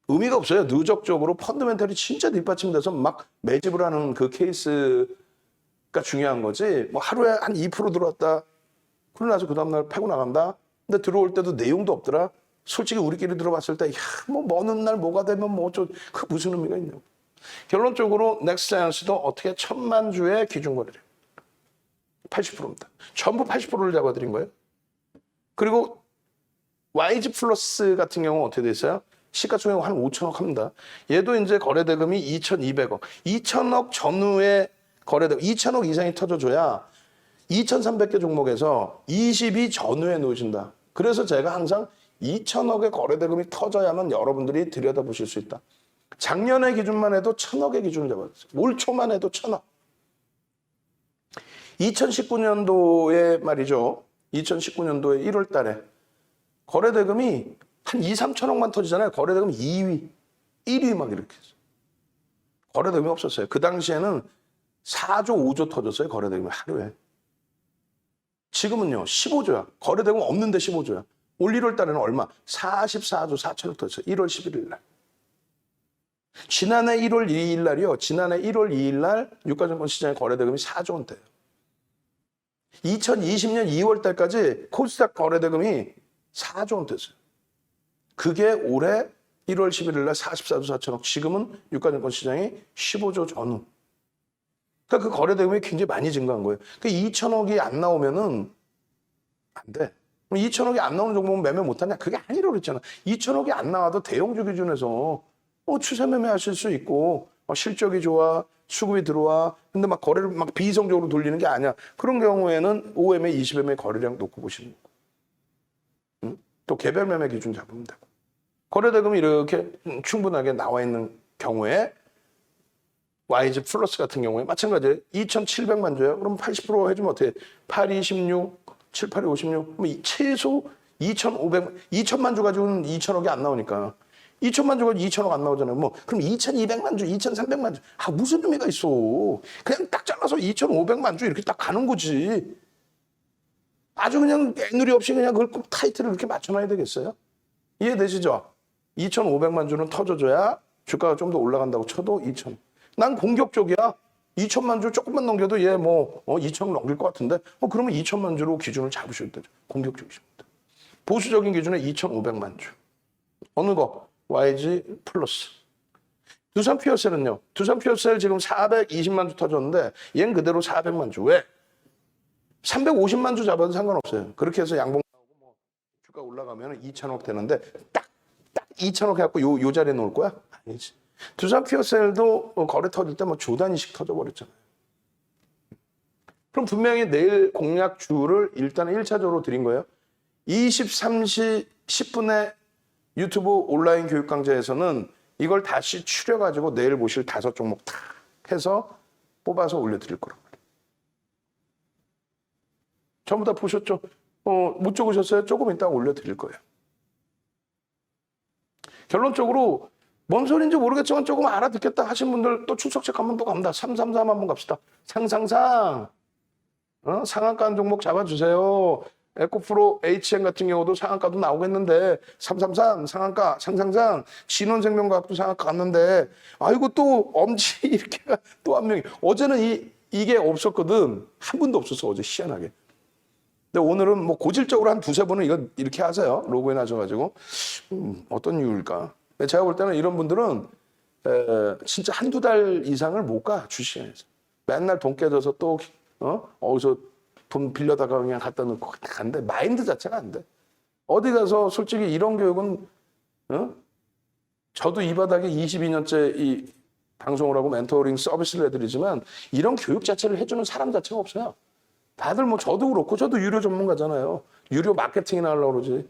의미가 없어요. 누적적으로 펀더멘털이 진짜 뒷받침돼서 막 매집을 하는 그 케이스가 중요한 거지. 뭐 하루에 한 2% 들어왔다. 그러고 나서 그 다음날 패고 나간다. 근데 들어올 때도 내용도 없더라. 솔직히 우리끼리 들어봤을 때, 먼 날 뭐가 되면 그 무슨 의미가 있냐고. 결론적으로 넥스사이언스도 어떻게 1,000만 주의 기준 거래량 80%입니다. 전부 80%를 잡아드린 거예요. 그리고 YG 플러스 같은 경우는 어떻게 돼 있어요? 시가총액 한 5천억 합니다. 얘도 이제 거래대금이 2,200억. 2천억 전후의 거래대금, 2천억 이상이 터져줘야 2,300개 종목에서 20이 전후에 놓으신다. 그래서 제가 항상 2천억의 거래대금이 터져야만 여러분들이 들여다보실 수 있다. 작년의 기준만 해도 1,000억의 기준을 잡았어요. 올 초만 해도 1,000억. 2019년도에 말이죠. 2019년도에 1월 달에 거래대금이 한 2, 3천억만 터지잖아요. 거래대금 2위, 1위 막 이렇게 했어요. 거래대금이 없었어요. 그 당시에는 4조, 5조 터졌어요. 거래대금이 하루에. 지금은요. 15조야. 거래대금 없는데 15조야. 올 1월 달에는 얼마? 44조 4천억 터졌어요. 1월 11일 날. 지난해 1월 2일 날이요. 지난해 1월 2일 날 유가증권 시장의 거래대금이 4조 원대예요. 2020년 2월 달까지 코스닥 거래대금이 4조 원 됐어요. 그게 올해 1월 11일 날 44조 4천억. 지금은 유가증권 시장이 15조 전후. 그러니까 그 거래대금이 굉장히 많이 증가한 거예요. 그 2천억이 안 나오면은 안 돼. 2천억이 안 나오는 종목은 매매 못하냐? 그게 아니라고 그랬잖아. 2천억이 안 나와도 대형주 기준에서 추세 매매하실 수 있고 실적이 좋아, 수급이 들어와. 근데 막 거래를 막 비이성적으로 돌리는 게 아니야. 그런 경우에는 5매매, 20매매 거래량 놓고 보시는 거고. 응? 또 개별 매매 기준 잡으면 되고. 거래대금이 이렇게 충분하게 나와 있는 경우에 YG 플러스 같은 경우에 마찬가지예요. 2,700만 주예요. 그럼 80% 해주면 어떻게 해? 8, 26, 7, 8, 56. 그럼 최소 2,000만 주 가지고는 2천억이 안 나오니까. 2천만 주가 2천억 안 나오잖아요. 그럼 2,200만 주, 2,300만 주. 무슨 의미가 있어. 그냥 딱 잘라서 2,500만 주 이렇게 딱 가는 거지. 아주 그냥 애누리 없이 그냥 그걸 꼭 타이틀을 이렇게 맞춰놔야 되겠어요? 이해되시죠? 2,500만 주는 터져줘야 주가가 좀 더 올라간다고 쳐도 2천. 난 공격적이야. 2천만 주 조금만 넘겨도 얘 2천억 넘길 것 같은데 그러면 2천만 주로 기준을 잡으셔야 되죠. 공격적이십니다. 보수적인 기준에 2,500만 주. 어느 거? YG 플러스. 두산 피어셀은요. 두산 피어셀 지금 420만 주 터졌는데 얘는 그대로 400만 주. 왜? 350만 주 잡아도 상관없어요. 그렇게 해서 양봉 나오고 주가 올라가면 2천억 되는데 딱 2천억 해갖고 요 자리에 놓을 거야? 아니지. 두산 피어셀도 거래 터질 때 조 단위씩 터져버렸잖아요. 그럼 분명히 내일 공략주를 일단은 1차적으로 드린 거예요. 23시 10분에 유튜브 온라인 교육 강좌에서는 이걸 다시 추려가지고 내일 보실 5종목 탁 해서 뽑아서 올려드릴 거란 말이에요. 전부 다 보셨죠? 못 적으셨어요? 조금 이따 올려드릴 거예요. 결론적으로 뭔 소리인지 모르겠지만 조금 알아듣겠다 하신 분들 또 출석책 한번 또 갑니다. 333 한번 갑시다. 상상상. 상한가 한 종목 잡아주세요. 에코프로 HN 같은 경우도 상한가도 나오겠는데 333 상한가 상상상 신원생명과학도 상한가 갔는데 아이고 또 엄지 이렇게가 또 한 명이 어제는 이게 없었거든. 한 분도 없었어 어제 희한하게. 근데 오늘은 뭐 고질적으로 한 두세 번은 이거 이렇게 하세요. 로그인 하셔가지고 어떤 이유일까? 제가 볼 때는 이런 분들은 진짜 한두 달 이상을 못 가 주식에서 맨날 돈 깨져서 또 어디서 돈 빌려다가 그냥 갖다 놓고 간대. 마인드 자체가 안 돼. 어디 가서 솔직히 이런 교육은 저도 이 바닥에 22년째 이 방송을 하고 멘토링 서비스를 해드리지만 이런 교육 자체를 해주는 사람 자체가 없어요. 다들 뭐 저도 그렇고 저도 유료 전문가잖아요. 유료 마케팅이나 하려고 그러지.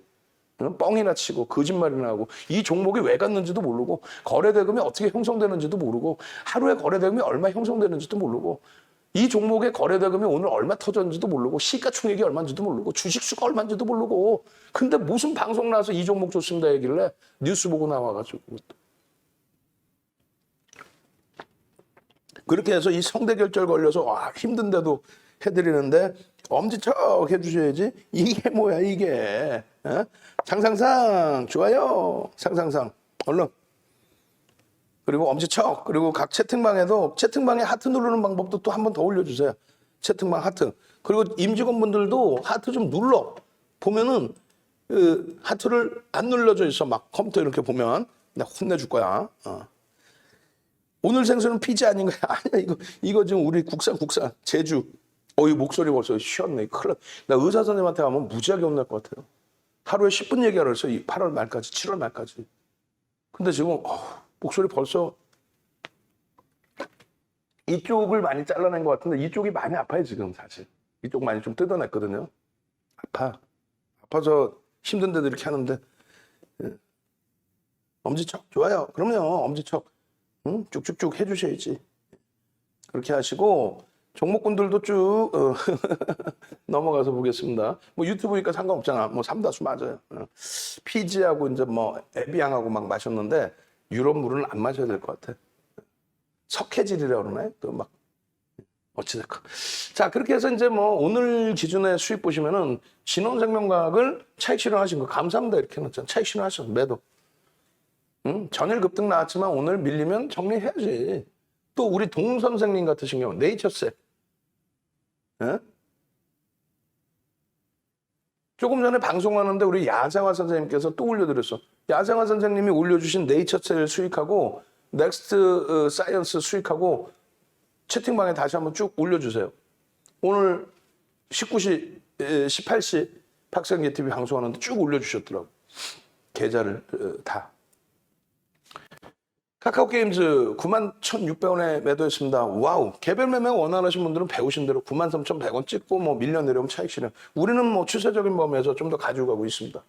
뻥이나 치고 거짓말이나 하고 이 종목이 왜 갔는지도 모르고 거래 대금이 어떻게 형성되는지도 모르고 하루에 거래 대금이 얼마 형성되는지도 모르고 이 종목의 거래 대금이 오늘 얼마 터졌는지도 모르고 시가총액이 얼마인지도 모르고 주식수가 얼마인지도 모르고 근데 무슨 방송 나와서 이 종목 좋습니다 얘기를 해. 뉴스 보고 나와가지고 그렇게 해서 이 성대결절 걸려서 힘든데도 해드리는데 엄지척 해주셔야지. 이게 뭐야 이게. 상상상 좋아요. 상상상 얼른. 그리고 엄지척. 그리고 각 채팅방에도 채팅방에 하트 누르는 방법도 또 한 번 더 올려주세요. 채팅방 하트. 그리고 임직원분들도 하트 좀 눌러. 보면은 그 하트를 안 눌러져 있어. 막 컴퓨터 이렇게 보면 내가 혼내줄 거야. 오늘 생수는 피지 아닌 거야. 아니야 이거 지금 우리 국산 제주. 이 목소리 벌써 쉬었네. 큰일 나 의사 선생님한테 가면 무지하게 혼날 것 같아요. 하루에 10분 얘기하라 해서 8월 말까지 7월 말까지. 근데 지금 목소리 벌써 이쪽을 많이 잘라낸 것 같은데 이쪽이 많이 아파요 지금 사실. 이쪽 많이 좀 뜯어냈거든요. 아파서 힘든 데도 이렇게 하는데 엄지척 좋아요. 그럼요 엄지척 쭉쭉쭉 해주셔야지. 그렇게 하시고 종목군들도 쭉 넘어가서 보겠습니다. 뭐 유튜브니까 상관없잖아. 뭐 삼다수 맞아요. 피지하고 이제 뭐 에비앙하고 막 마셨는데 유럽 물은 안 마셔야 될 것 같아. 석회질이라고 그러나요? 또 막 어찌됐건. 자 그렇게 해서 이제 뭐 오늘 기준의 수익 보시면은 신원생명과학을 차익 실현하신 거 감사합니다 이렇게 해놨잖아. 차익 실현하셨어 매도. 전일 급등 나왔지만 오늘 밀리면 정리해야지. 또 우리 동 선생님 같으신 경우 네이처셀. 조금 전에 방송하는데 우리 야생화 선생님께서 또 올려드렸어. 야생화 선생님이 올려주신 네이처셀 수익하고 넥스트 사이언스 수익하고 채팅방에 다시 한번 쭉 올려주세요. 오늘 19시, 18시 박성기 TV 방송하는데 쭉 올려주셨더라고. 계좌를 다. 카카오게임즈 91,600원에 매도했습니다. 와우. 개별 매매 원하시는 분들은 배우신 대로 93,100원 찍고 뭐 밀려 내려오면 차익 실현. 우리는 뭐 추세적인 범위에서 좀 더 가지고 가고 있습니다.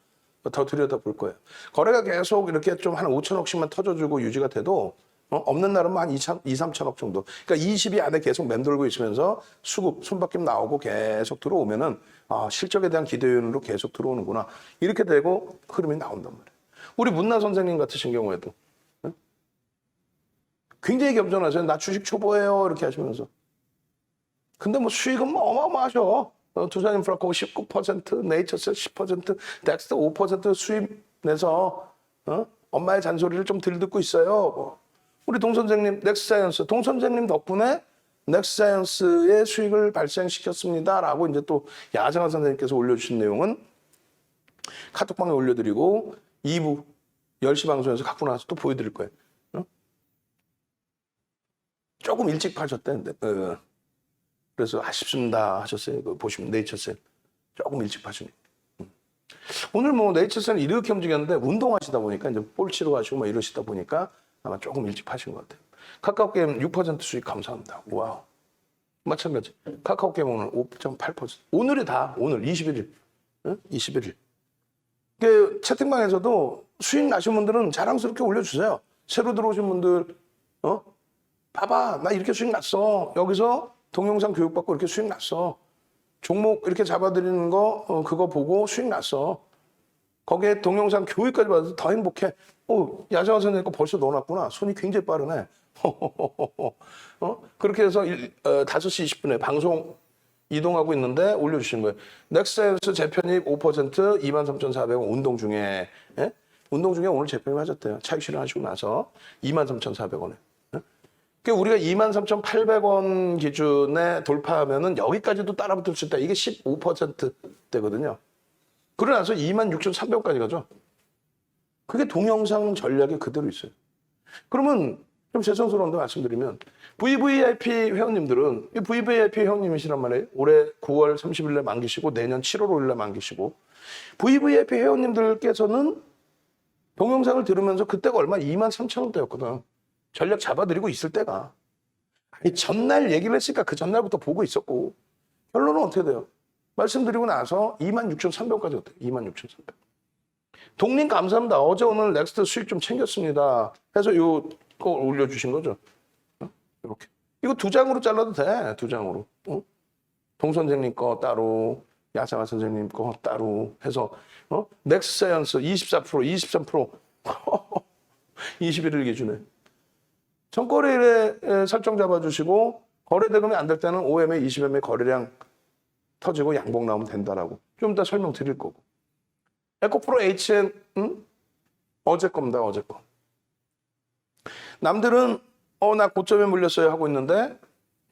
더 들여다볼 거예요. 거래가 계속 이렇게 좀 한 5천억씩만 터져주고 유지가 돼도 없는 날은 한 2, 3천억 정도. 그러니까 20위 안에 계속 맴돌고 있으면서 수급, 손바뀜 나오고 계속 들어오면은 실적에 대한 기대 요인으로 계속 들어오는구나. 이렇게 되고 흐름이 나온단 말이에요. 우리 문나 선생님 같으신 경우에도 굉장히 겸손하세요. 나 주식 초보예요. 이렇게 하시면서. 근데 뭐 수익은 뭐 어마어마하셔. 투자인프라코 19%, 네이처셀 10%, 덱스터 5% 수입 내서 엄마의 잔소리를 좀 덜 듣고 있어요. 우리 동 선생님, 넥스사이언스, 동 선생님 덕분에 넥스사이언스의 수익을 발생시켰습니다. 라고 이제 또 야생화 선생님께서 올려주신 내용은 카톡방에 올려드리고 2부 10시 방송에서 갖고 나와서 또 보여드릴 거예요. 조금 일찍 파셨대. 그래서 아쉽습니다 하셨어요. 보시면 네이처셀 조금 일찍 파시네. 오늘 뭐 네이처셀은 이렇게 움직였는데 운동하시다 보니까 이제 볼 치러 가시고 뭐 이러시다 보니까 아마 조금 일찍 파신 것 같아요. 카카오게임 6% 수익 감사합니다. 와우. 마찬가지. 카카오게임 오늘 5.8%. 오늘이 다 오늘 21일. 21일. 그 채팅방에서도 수익 나신 분들은 자랑스럽게 올려주세요. 새로 들어오신 분들 봐봐 나 이렇게 수익 났어. 여기서 동영상 교육받고 이렇게 수익 났어. 종목 이렇게 잡아드리는 거 그거 보고 수익 났어. 거기에 동영상 교육까지 받아서 더 행복해. 야정환 선생님 거 벌써 넣어놨구나. 손이 굉장히 빠르네. 그렇게 해서 5시 20분에 방송 이동하고 있는데 올려주신 거예요. 넥스사이언스 재편입 5% 23,400원 운동 중에. 예? 운동 중에 오늘 재편입 하셨대요. 차익 실현하시고 나서 23,400원에. 그러니까 우리가 23,800원 기준에 돌파하면은 여기까지도 따라붙을 수 있다. 이게 15%대거든요. 그러고 나서 26,300원까지 가죠. 그게 동영상 전략이 그대로 있어요. 그러면 좀 죄송스러운데 말씀드리면 VVIP 회원님들은 이 VVIP 회원님이시란 말이에요. 올해 9월 30일에 만기시고 내년 7월 5일에 만기시고 VVIP 회원님들께서는 동영상을 들으면서 그때가 얼마? 23,000원대였거든. 전략 잡아드리고 있을 때가. 아니, 전날 얘기를 했으니까 그 전날부터 보고 있었고 결론은 어떻게 돼요? 말씀드리고 나서 26,300원까지 어때요? 26,300원. 동님 감사합니다. 어제 오늘 넥스트 수익 좀 챙겼습니다. 해서 요거 올려주신 거죠. 이렇게. 이거 2장으로 잘라도 돼. 2장으로. 동 선생님 거 따로, 야상아 선생님 거 따로 해서 넥스사이언스 24%, 23%, 21일 기준에. 전거래일에 설정 잡아주시고 거래대금이 안 될 때는 OMA, 20MA 거래량 터지고 양봉 나오면 된다라고 좀 이따 설명드릴 거고. 에코프로 HN 어제 겁니다. 어제 거. 남들은 나 고점에 물렸어요 하고 있는데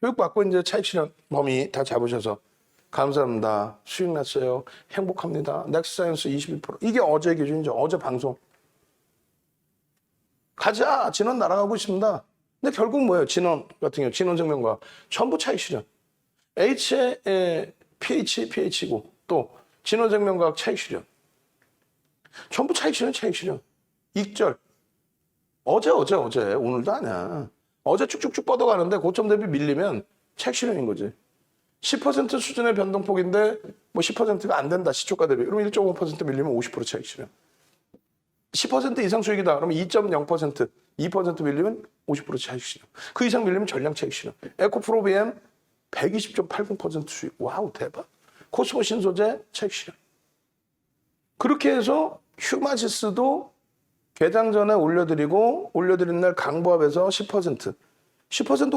교육받고 이제 차익 실현 범위 다 잡으셔서 감사합니다. 수익 났어요. 행복합니다. 넥스사이언스 21%. 이게 어제 기준이죠. 어제 방송. 가자. 진원 날아가고 있습니다. 근데 결국 뭐예요? 진원 같은 경우 진원생명과 전부 차익 실현. H의 PH고 또 진원생명과학 차익 실현. 전부 차익 실현, 차익 실현. 익절. 어제 오늘도 아니야. 어제 쭉쭉쭉 뻗어가는데 고점 대비 밀리면 차익 실현인 거지. 10% 수준의 변동폭인데 뭐 10%가 안 된다 시초가 대비. 그러면 1.5% 밀리면 50% 차익 실현. 10% 이상 수익이다. 그러면 2.0%, 2% 밀리면 50% 차익 실현. 그 이상 밀리면 전량 차익 실현. 에코프로 BM 120.80% 수익. 와우 대박. 코스모 신소재 차익 실현. 그렇게 해서 휴마시스도 개장 전에 올려드린 날 강보합에서 10%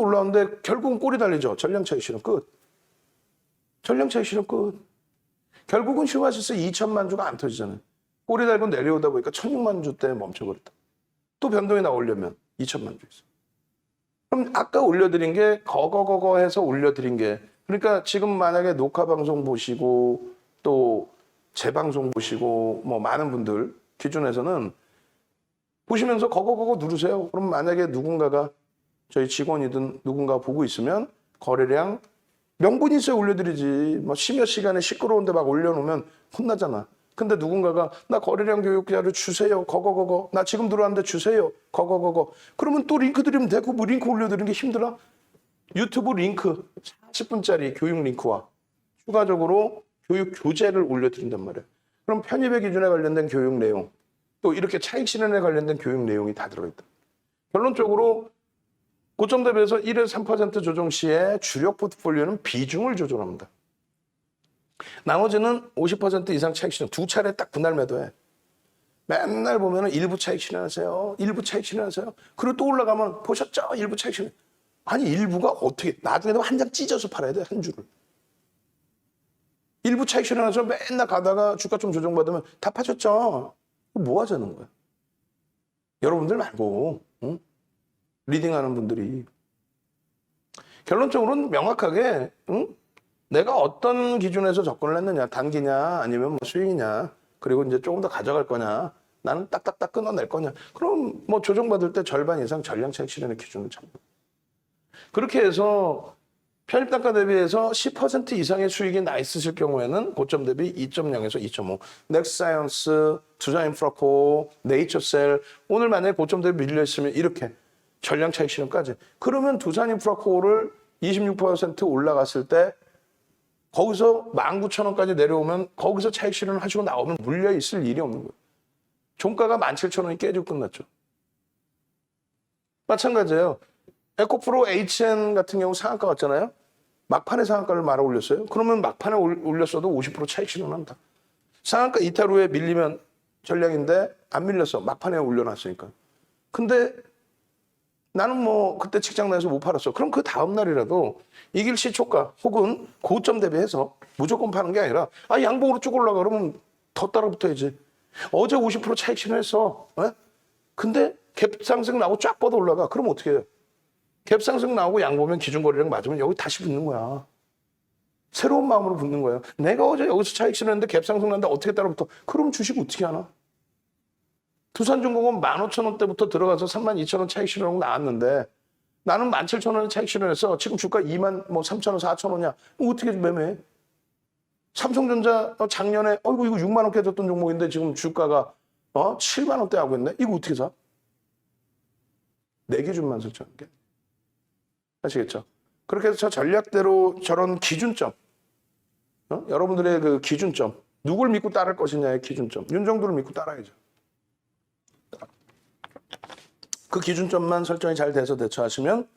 올라오는데 결국은 꼴이 달리죠. 전량 차익 실현 끝. 전량 차익 실현 끝. 결국은 휴마시스 2천만 주가 안 터지잖아요. 꼴이 달고 내려오다 보니까 1,600만 주 때 멈춰버렸다. 또 변동이 나오려면 2천만 주 있어. 그럼 아까 올려드린 게 거거 해서 올려드린 게 그러니까 지금 만약에 녹화 방송 보시고 또 재방송 보시고 뭐 많은 분들 기준에서는 보시면서 거거 누르세요. 그럼 만약에 누군가가 저희 직원이든 누군가 보고 있으면 거래량 명분이 있어야 올려드리지. 뭐 심야 시간에 시끄러운데 막 올려놓으면 혼나잖아. 근데 누군가가 나 거래량 교육자료 주세요. 거거 나 지금 들어왔는데 주세요. 거거 그러면 또 링크 드리면 되고 뭐 링크 올려드리는 게 힘들어? 유튜브 링크 40분짜리 교육 링크와 추가적으로 교육 교재를 올려드린단 말이에요. 그럼 편입의 기준에 관련된 교육 내용 또 이렇게 차익 실현에 관련된 교육 내용이 다 들어있다. 결론적으로 고점 대비해서 1에서 3% 조정 시에 주력 포트폴리오는 비중을 조절합니다. 나머지는 50% 이상 차익 실현 2차례 딱 분할 매도해. 맨날 보면은 일부 차익 실현하세요. 일부 차익 실현하세요. 그리고 또 올라가면 보셨죠? 일부 차익 실현. 아니 일부가 어떻게 나중에도 한 장 찢어서 팔아야 돼. 한 줄을. 일부 차익 실현해서 맨날 가다가 주가 좀 조정받으면 다 파셨죠? 뭐 하자는 거야? 여러분들 말고 응? 리딩하는 분들이 결론적으로는 명확하게 응? 내가 어떤 기준에서 접근을 했느냐 단기냐 아니면 뭐 수익이냐 그리고 이제 조금 더 가져갈 거냐 나는 딱딱딱 끊어낼 거냐 그럼 뭐 조정받을 때 절반 이상 전량 차익 실현의 기준을 잡는 그렇게 해서 편입단가 대비해서 10% 이상의 수익이 나 있으실 경우에는 고점 대비 2.0에서 2.5 넥스사이언스, 두산인프라코, 네이처셀 오늘 만약에 고점 대비 밀려있으면 이렇게 전량 차익 실현까지 그러면 두산인프라코를 26% 올라갔을 때 거기서 19,000원까지 내려오면 거기서 차익 실현을 하시고 나오면 물려있을 일이 없는 거예요. 종가가 17,000원이 깨지고 끝났죠. 마찬가지예요. 에코프로 HN 같은 경우 상한가 같잖아요. 막판에 상한가를 말아 올렸어요. 그러면 막판에 올렸어도 50% 차익 실현한다. 상한가 이탈 후에 밀리면 전략인데 안 밀렸어. 막판에 올려놨으니까. 근데 나는 뭐 그때 직장 내에서 못 팔았어. 그럼 그 다음 날이라도 이길 시초가 혹은 고점 대비해서 무조건 파는 게 아니라 양봉으로 쭉 올라가 그러면 더 따라 붙어야지. 어제 50% 차익 실현했어. 근데 갭 상승 나오고 쫙 뻗어 올라가. 그럼 어떻게 해요? 갭 상승 나오고 양 보면 기준거리랑 맞으면 여기 다시 붙는 거야. 새로운 마음으로 붙는 거예요. 내가 어제 여기서 차익 실현했는데 갭 상승 나는데 어떻게 따라 붙어? 그럼 주식 어떻게 하나? 두산중공업 15,000원대부터 들어가서 32,000원 차익 실현하고 나왔는데 나는 17,000원에 차익 실현했어. 지금 주가 23,000원, 4,000원이야. 어떻게 매매해? 삼성전자 작년에 이거 6만 원 깨졌던 종목인데 지금 주가가 7만 원대 하고 있네. 이거 어떻게 사? 내 기준만 설정한 게. 아시겠죠? 그렇게 해서 저 전략대로 저런 기준점, 여러분들의 그 기준점, 누굴 믿고 따를 것이냐의 기준점, 윤정도를 믿고 따라야죠. 그 기준점만 설정이 잘 돼서 대처하시면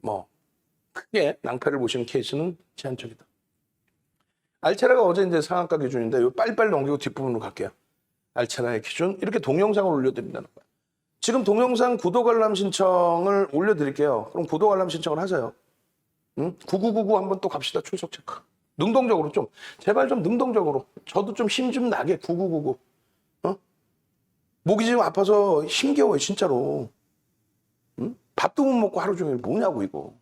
뭐 크게 낭패를 보시는 케이스는 제한적이다. 알체라가 어제 이제 상한가 기준인데 이거 빨리빨리 넘기고 뒷부분으로 갈게요. 알체라의 기준 이렇게 동영상을 올려드린다는 거야. 지금 동영상 구독 알람 신청을 올려드릴게요. 그럼 구독 알람 신청을 하세요. 9999 한번 또 갑시다. 출석 체크. 능동적으로 좀 제발 좀 능동적으로 저도 좀 힘 좀 나게 9999. 목이 지금 아파서 힘겨워요 진짜로. 밥도 못 먹고 하루 종일 뭐냐고 이거.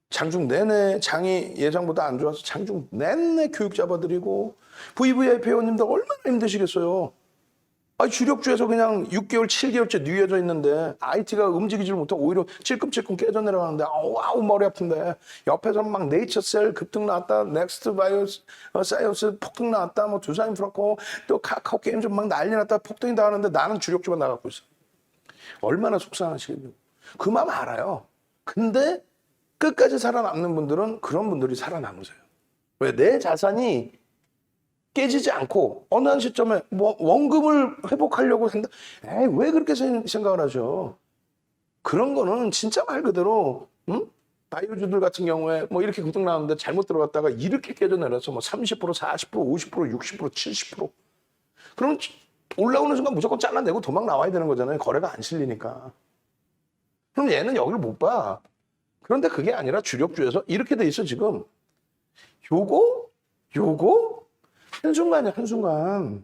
장중 내내 장이 예상보다 안 좋아서 장중 내내 교육 잡아드리고 VVIP 회원님들 얼마나 힘드시겠어요. 주력주에서 그냥 6개월, 7개월째 누워져 있는데 IT가 움직이질 못하고 오히려 찔끔찔끔 깨져 내려가는데 아우 머리 아픈데 옆에서 막 네이처셀 급등 나왔다, 넥스트 바이오 사이언스 폭등 나왔다, 뭐 두산인프라코 또 카카오 게임 좀 막 난리 났다 폭등이 나가는데 나는 주력주만 나가고 있어. 얼마나 속상하시겠냐고. 그 마음 알아요. 근데 끝까지 살아남는 분들은 그런 분들이 살아남으세요. 왜? 내 자산이 깨지지 않고 어느 한 시점에 뭐 원금을 회복하려고 한다. 왜 그렇게 생각을 하죠? 그런 거는 진짜 말 그대로 바이오주들 같은 경우에 뭐 이렇게 급등 나왔는데 잘못 들어갔다가 이렇게 깨져내려서 뭐 30%, 40%, 50%, 60%, 70%. 그럼 올라오는 순간 무조건 잘라내고 도망 나와야 되는 거잖아요. 거래가 안 실리니까. 그럼 얘는 여기를 못 봐. 그런데 그게 아니라 주력주에서 이렇게 돼 있어 지금. 요거 한순간이야 한순간.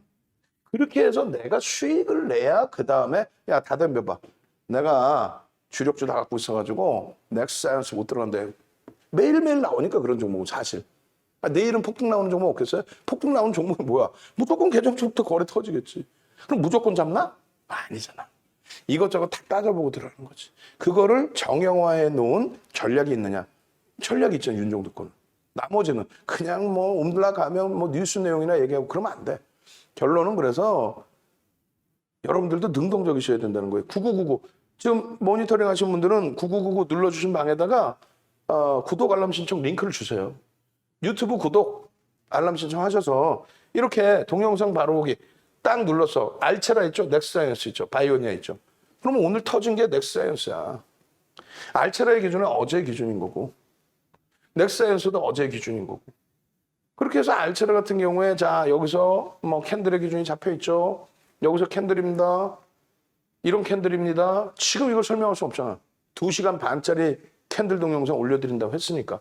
그렇게 해서 내가 수익을 내야 그 다음에 다 덤벼봐. 내가 주력주 다 갖고 있어가지고 넥스사이언스 못 들어간대. 매일매일 나오니까 그런 종목은 사실. 내일은 폭등 나오는 종목 없겠어요? 폭등 나오는 종목은 뭐야? 무조건 개정초부터 거래 터지겠지. 그럼 무조건 잡나? 아니잖아. 이것저것 다 따져보고 들어가는 거지. 그거를 정형화해 놓은 전략이 있느냐? 전략이 있잖아 윤종도 거는. 나머지는 그냥 뭐 올라가면 뭐 뉴스 내용이나 얘기하고 그러면 안 돼. 결론은 그래서 여러분들도 능동적이셔야 된다는 거예요. 9999 지금 모니터링 하신 분들은 9999 눌러주신 방에다가 구독 알람 신청 링크를 주세요. 유튜브 구독 알람 신청하셔서 이렇게 동영상 바로 오기 딱 눌러서 알체라 있죠, 넥스사이언스 있죠, 바이오니아 있죠. 그러면 오늘 터진 게 넥스사이언스야. 알체라의 기준은 어제의 기준인 거고 넥스사이언스도 어제의 기준인 거고. 그렇게 해서 알체라 같은 경우에 자 여기서 뭐 캔들의 기준이 잡혀 있죠. 여기서 캔들입니다. 이런 캔들입니다. 지금 이걸 설명할 수 없잖아. 2시간 반짜리 캔들 동영상 올려드린다고 했으니까.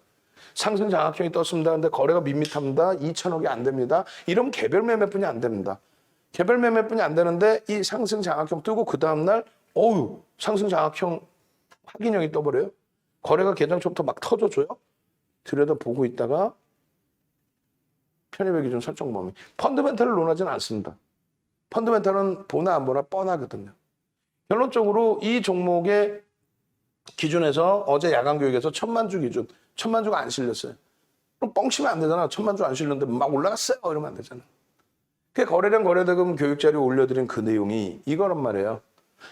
상승 장악형이 떴습니다. 근데 거래가 밋밋합니다. 2천억이 안 됩니다. 이러면 개별 매매뿐이 안 됩니다. 개별 매매뿐이 안 되는데 이 상승 장악형 뜨고 그 다음날 상승 장악형 확인형이 떠버려요. 거래가 개장 초부터 막 터져줘요. 들여다보고 있다가 편입의 기준 설정 범위. 펀드멘탈을 논하지는 않습니다. 펀드멘탈은 보나 안 보나 뻔하거든요. 결론적으로 이 종목의 기준에서 어제 야간 교육에서 1,000만 주 기준, 1,000만 주가 안 실렸어요. 그럼 뻥치면 안 되잖아. 1,000만 주 안 실렸는데 막 올라갔어요. 이러면 안 되잖아. 그 거래량 거래대금 교육 자료 올려드린 그 내용이 이거란 말이에요.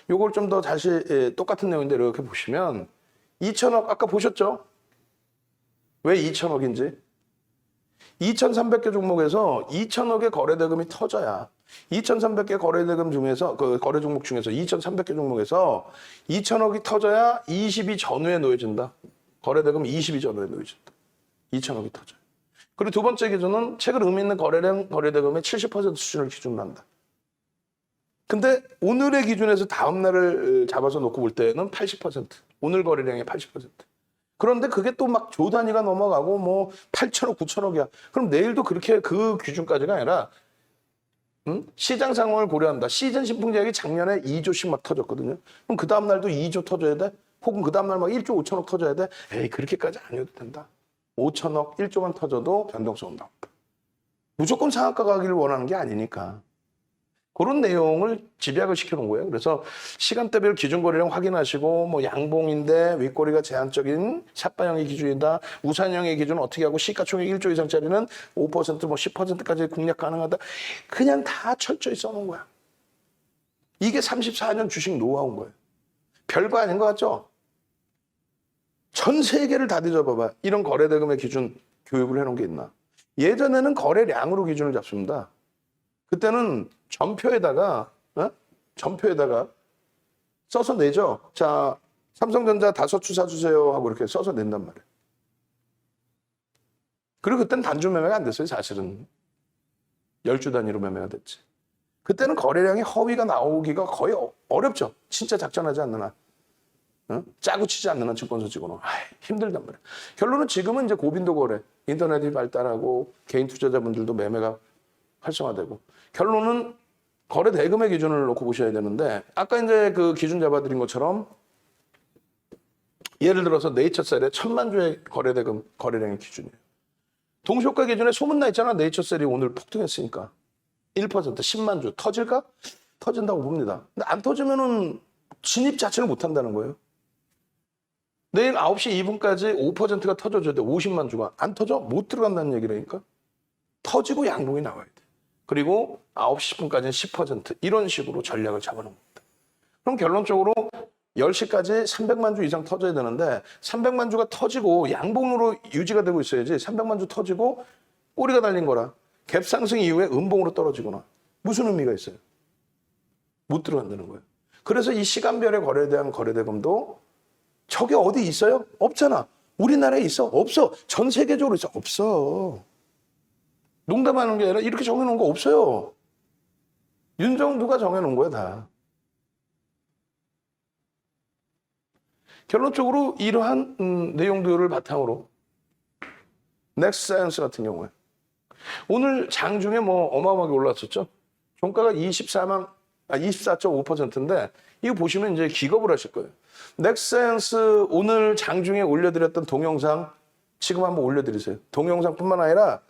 요걸 좀 더 다시 똑같은 내용인데 이렇게 보시면 2천억 아까 보셨죠? 왜 2천억인지? 2,300개 종목에서 2천억의 거래대금이 터져야 2,300개 거래대금 중에서 그 거래 종목 중에서 2,300개 종목에서 2천억이 터져야 20이 전후에 놓여진다. 거래대금 20이 전후에 놓여진다. 2천억이 터져요. 그리고 두 번째 기준은 최근 의미 있는 거래량 거래대금의 70% 수준을 기준으로 한다. 근데 오늘의 기준에서 다음 날을 잡아서 놓고 볼 때는 80%. 오늘 거래량의 80%. 그런데 그게 또 막 조 단위가 넘어가고 뭐 8천억, 9천억이야. 그럼 내일도 그렇게 그 기준까지가 아니라 시장 상황을 고려한다. 시즌 신풍제약이 작년에 2조씩 막 터졌거든요. 그럼 그 다음 날도 2조 터져야 돼? 혹은 그 다음 날 막 1조 5천억 터져야 돼? 에이, 그렇게까지 아니어도 된다. 5천억, 1조만 터져도 변동성 온다. 무조건 상한가 가기를 원하는 게 아니니까. 그런 내용을 집약을 시켜놓은 거예요. 그래서 시간대별 기준 거래량 확인하시고 뭐 양봉인데 윗꼬리가 제한적인 샷바형의 기준이다. 우산형의 기준은 어떻게 하고 시가총액 1조 이상짜리는 5% 뭐 10%까지 공략 가능하다. 그냥 다 철저히 써놓은 거야. 이게 34년 주식 노하우인 거예요. 별거 아닌 것 같죠? 전 세계를 다 뒤져봐봐. 이런 거래대금의 기준 교육을 해놓은 게 있나? 예전에는 거래량으로 기준을 잡습니다. 그때는 전표에다가 써서 내죠. 자, 삼성전자 5주 사주세요 하고 이렇게 써서 낸단 말이에요. 그리고 그때는 단주 매매가 안 됐어요. 사실은 10주 단위로 매매가 됐지. 그때는 거래량이 허위가 나오기가 거의 어렵죠. 진짜 작전하지 않는 한. 짜고 치지 않는 한 증권사 직원은 힘들단 말이에요. 결론은 지금은 이제 고빈도 거래, 인터넷이 발달하고 개인 투자자분들도 매매가 활성화되고, 결론은 거래 대금의 기준을 놓고 보셔야 되는데, 아까 이제 그 기준 잡아드린 것처럼 예를 들어서 네이처셀의 1,000만 주의 거래 대금 거래량의 기준이에요. 동시효과 기준에 소문나 있잖아. 네이처셀이 오늘 폭등했으니까 1% 10만 주 터질까? 터진다고 봅니다. 근데 안 터지면은 진입 자체를 못 한다는 거예요. 내일 9시 2분까지 5%가 터져줘야 돼. 50만 주가. 안 터져? 못 들어간다는 얘기라니까. 터지고 양봉이 나와야 돼. 그리고 9시 10분까지는 10% 이런 식으로 전략을 잡아놓은 겁니다. 그럼 결론적으로 10시까지 300만 주 이상 터져야 되는데 300만 주가 터지고 양봉으로 유지가 되고 있어야지. 300만 주 터지고 꼬리가 달린 거라. 갭 상승 이후에 음봉으로 떨어지거나 무슨 의미가 있어요? 못 들어간다는 거예요. 그래서 이 시간별의 거래에 대한 거래대금도 저게 어디 있어요? 없잖아. 우리나라에 있어? 없어. 전 세계적으로 있어? 없어. 농담하는 게 아니라 이렇게 정해놓은 거 없어요. 윤정두가 정해놓은 거야, 다. 결론적으로 이러한 내용들을 바탕으로 넥스사이언스 같은 경우에 오늘 장중에 뭐 어마어마하게 올랐었죠. 종가가 24.5%인데 이거 보시면 이제 기겁을 하실 거예요. 넥스사이언스 오늘 장중에 올려드렸던 동영상 지금 한번 올려드리세요. 동영상뿐만 아니라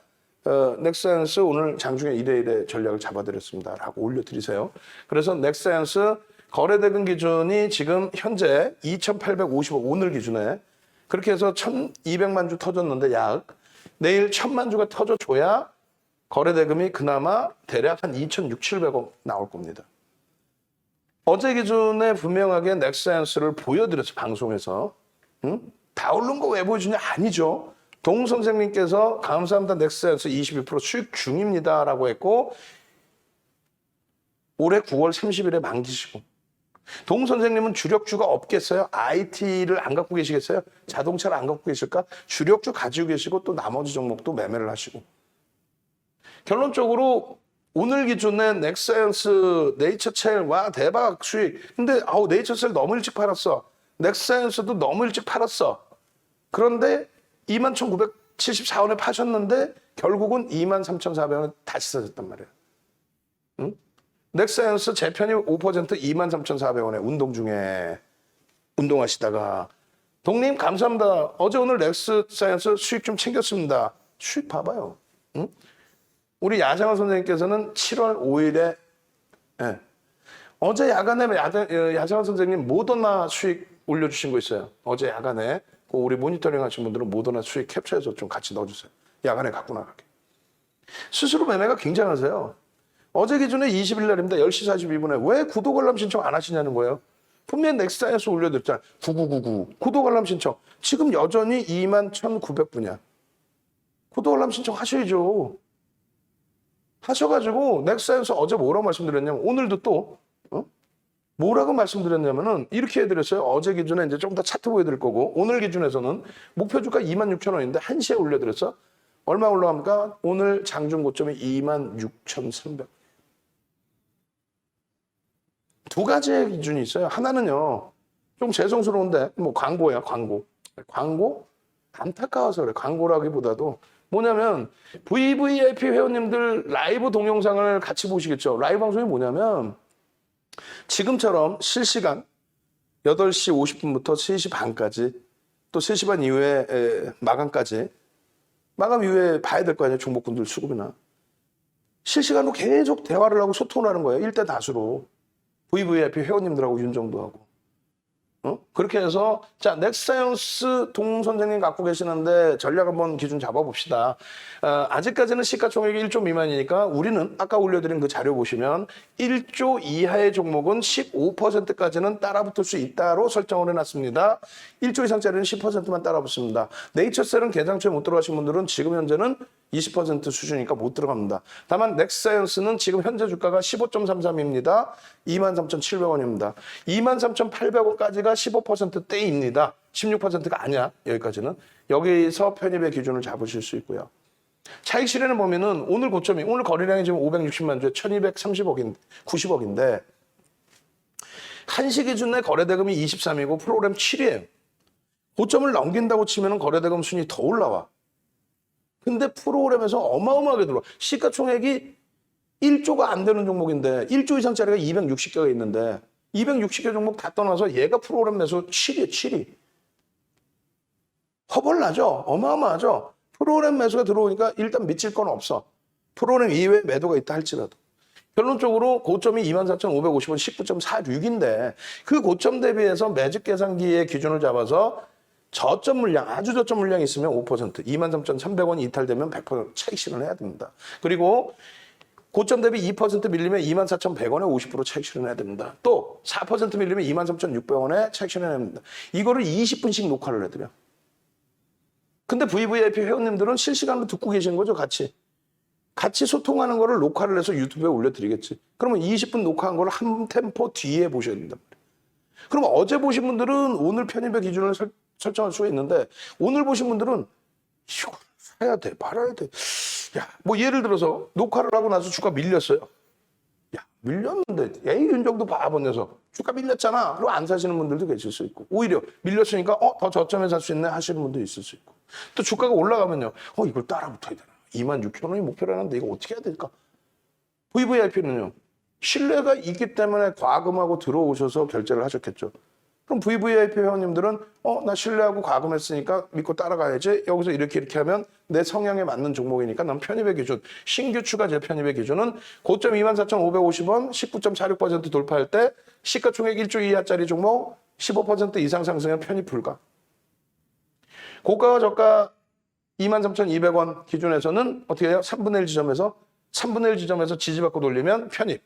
넥스사이언스 오늘 장중에 이래 전략을 잡아드렸습니다 라고 올려드리세요. 그래서 넥스사이언스 거래대금 기준이 지금 현재 2,850억 오늘 기준에 그렇게 해서 1,200만 주 터졌는데 약 내일 1,000만 주가 터져줘야 거래대금이 그나마 대략 한 2,600~700억 나올 겁니다. 어제 기준에 분명하게 넥스사이언스를 보여드렸어요. 방송에서. 다 오른 거 왜 보여주냐? 아니죠. 동 선생님께서 감사합니다. 넥스사이언스 22% 수익 중입니다 라고 했고 올해 9월 30일에 만기시고 동 선생님은 주력주가 없겠어요? IT를 안 갖고 계시겠어요? 자동차를 안 갖고 계실까? 주력주 가지고 계시고 또 나머지 종목도 매매를 하시고 결론적으로 오늘 기준에 넥스사이언스, 네이처셀 와 대박 수익. 근데 네이처셀 너무 일찍 팔았어. 넥스사이언스도 너무 일찍 팔았어. 그런데 21,974원에 파셨는데 결국은 23,400원에 다시 사셨단 말이에요. 응? 넥스사이언스 재편이 5% 23,400원에 운동 중에 운동하시다가 동님 감사합니다. 어제 오늘 넥스사이언스 수익 좀 챙겼습니다. 수익 봐봐요. 응? 우리 야장원 선생님께서는 7월 5일에 어제 야간에 야장원 선생님 모더나 수익 올려주신 거 있어요. 어제 야간에 우리 모니터링 하신 분들은 모더나 수익 캡처해서 좀 같이 넣어주세요. 야간에 갖고 나가게. 스스로 매매가 굉장하세요. 어제 기준에 20일 날입니다. 10시 42분에 왜 구독 알람 신청 안 하시냐는 거예요. 분명히 넥스사이언스 올려드렸잖아요. 9999 구독 알람 신청. 지금 여전히 21,900분이야. 구독 알람 신청 하셔야죠. 하셔가지고 넥스사이언스 어제 뭐라고 말씀드렸냐면 오늘도 또 뭐라고 말씀드렸냐면은 이렇게 해드렸어요. 어제 기준에 이제 좀 더 차트 보여드릴 거고 오늘 기준에서는 목표 주가 26,000원인데 1시에 올려드렸어. 얼마 올라갑니까? 오늘 장중 고점이 26,300. 두 가지의 기준이 있어요. 하나는요, 좀 죄송스러운데, 뭐 광고야, 광고. 광고? 안타까워서 그래. 광고라기보다도 뭐냐면, VVIP 회원님들 라이브 동영상을 같이 보시겠죠. 라이브 방송이 뭐냐면, 지금처럼 실시간 8시 50분부터 3시 반까지, 또 3시 반 이후에 마감까지, 마감 이후에 봐야 될 거 아니에요. 종목군들 수급이나. 실시간으로 계속 대화를 하고 소통을 하는 거예요. 1대 다수로. VVIP 회원님들하고 윤정도 하고. 그렇게 해서 자 넥사이언스 동 선생님 갖고 계시는데 전략 한번 기준 잡아봅시다. 아직까지는 시가총액이 1조 미만이니까 우리는 아까 올려드린 그 자료 보시면 1조 이하의 종목은 15%까지는 따라붙을 수 있다로 설정을 해놨습니다. 1조 이상짜리는 10%만 따라붙습니다. 네이처셀은 개장초에 못 들어가신 분들은 지금 현재는 20% 수준이니까 못 들어갑니다. 다만 넥사이언스는 지금 현재 주가가 15.33입니다. 23,700원입니다. 23,800원까지가 15%대입니다. 16%가 아니야. 여기까지는. 여기서 편입의 기준을 잡으실 수 있고요. 차익 실현을 보면은 오늘 고점이, 오늘 거래량이 지금 560만 주에 1230억인, 90억인데, 한시 기준 내 거래대금이 23이고 프로그램 7이에요. 고점을 넘긴다고 치면은 거래대금 순위 더 올라와. 근데 프로그램에서 어마어마하게 들어와. 시가총액이 1조가 안 되는 종목인데 1조 이상짜리가 260개가 있는데 260개 종목 다 떠나서 얘가 프로그램 매수 7위에 7위. 허벌나죠? 어마어마하죠? 프로그램 매수가 들어오니까 일단 미칠 건 없어. 프로그램 이외에 매도가 있다 할지라도. 결론적으로 고점이 24,550원 19.46인데 그 고점 대비해서 매집 계산기의 기준을 잡아서 저점 물량, 아주 저점 물량이 있으면 5%, 23,300원이 이탈되면 100% 차익 실현해야 됩니다. 그리고 고점 대비 2% 밀리면 24,100원에 50% 차익 실현해야 됩니다. 또 4% 밀리면 23,600원에 차익 실현해야 됩니다. 이거를 20분씩 녹화를 해드려. 근데 VVIP 회원님들은 실시간으로 듣고 계신 거죠, 같이. 같이 소통하는 거를 녹화를 해서 유튜브에 올려드리겠지. 그러면 20분 녹화한 거를 한 템포 뒤에 보셔야 된단 말이에요. 그럼 어제 보신 분들은 오늘 편입의 기준을 설정할 수가 있는데 오늘 보신 분들은 이걸 사야 돼, 말아야 돼. 야, 뭐 예를 들어서 녹화를 하고 나서 주가 밀렸어요. 야, 밀렸는데 에이 윤정도 바보 녀석. 주가 밀렸잖아. 그리고 안 사시는 분들도 계실 수 있고 오히려 밀렸으니까 더 저점에 살 수 있네 하시는 분도 있을 수 있고 또 주가가 올라가면요. 이걸 따라붙어야 되나. 26,000원이 목표라는데 이거 어떻게 해야 될까? VVIP는요. 신뢰가 있기 때문에 과금하고 들어오셔서 결제를 하셨겠죠. 그럼 VVIP 회원님들은 나 신뢰하고 과금했으니까 믿고 따라가야지. 여기서 이렇게 하면 내 성향에 맞는 종목이니까 난 편입의 기준, 신규 추가 재편입의 기준은 고점 24,550원 19.46% 돌파할 때 시가총액 1조 이하짜리 종목 15% 이상 상승하면 편입 불가. 고가와 저가 23,200원 기준에서는 어떻게 해요? 3분의 1 지점에서 3분의 1 지점에서 지지받고 돌리면 편입.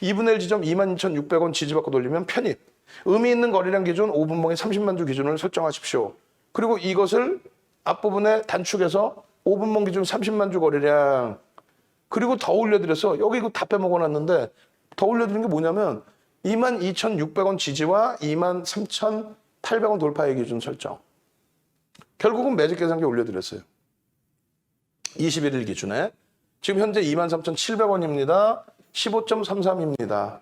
2분의 1 지점 22,600원 지지받고 돌리면 편입. 의미 있는 거래량 기준 5분봉에 30만 주 기준을 설정하십시오. 그리고 이것을 앞부분에 단축해서 5분봉 기준 30만 주 거래량 그리고 더 올려드려서 여기 이거 다 빼먹어놨는데 더 올려드린 게 뭐냐면 22,600원 지지와 23,800원 돌파의 기준 설정. 결국은 매직 계산기 올려드렸어요. 21일 기준에. 지금 현재 23,700원입니다. 15.33입니다.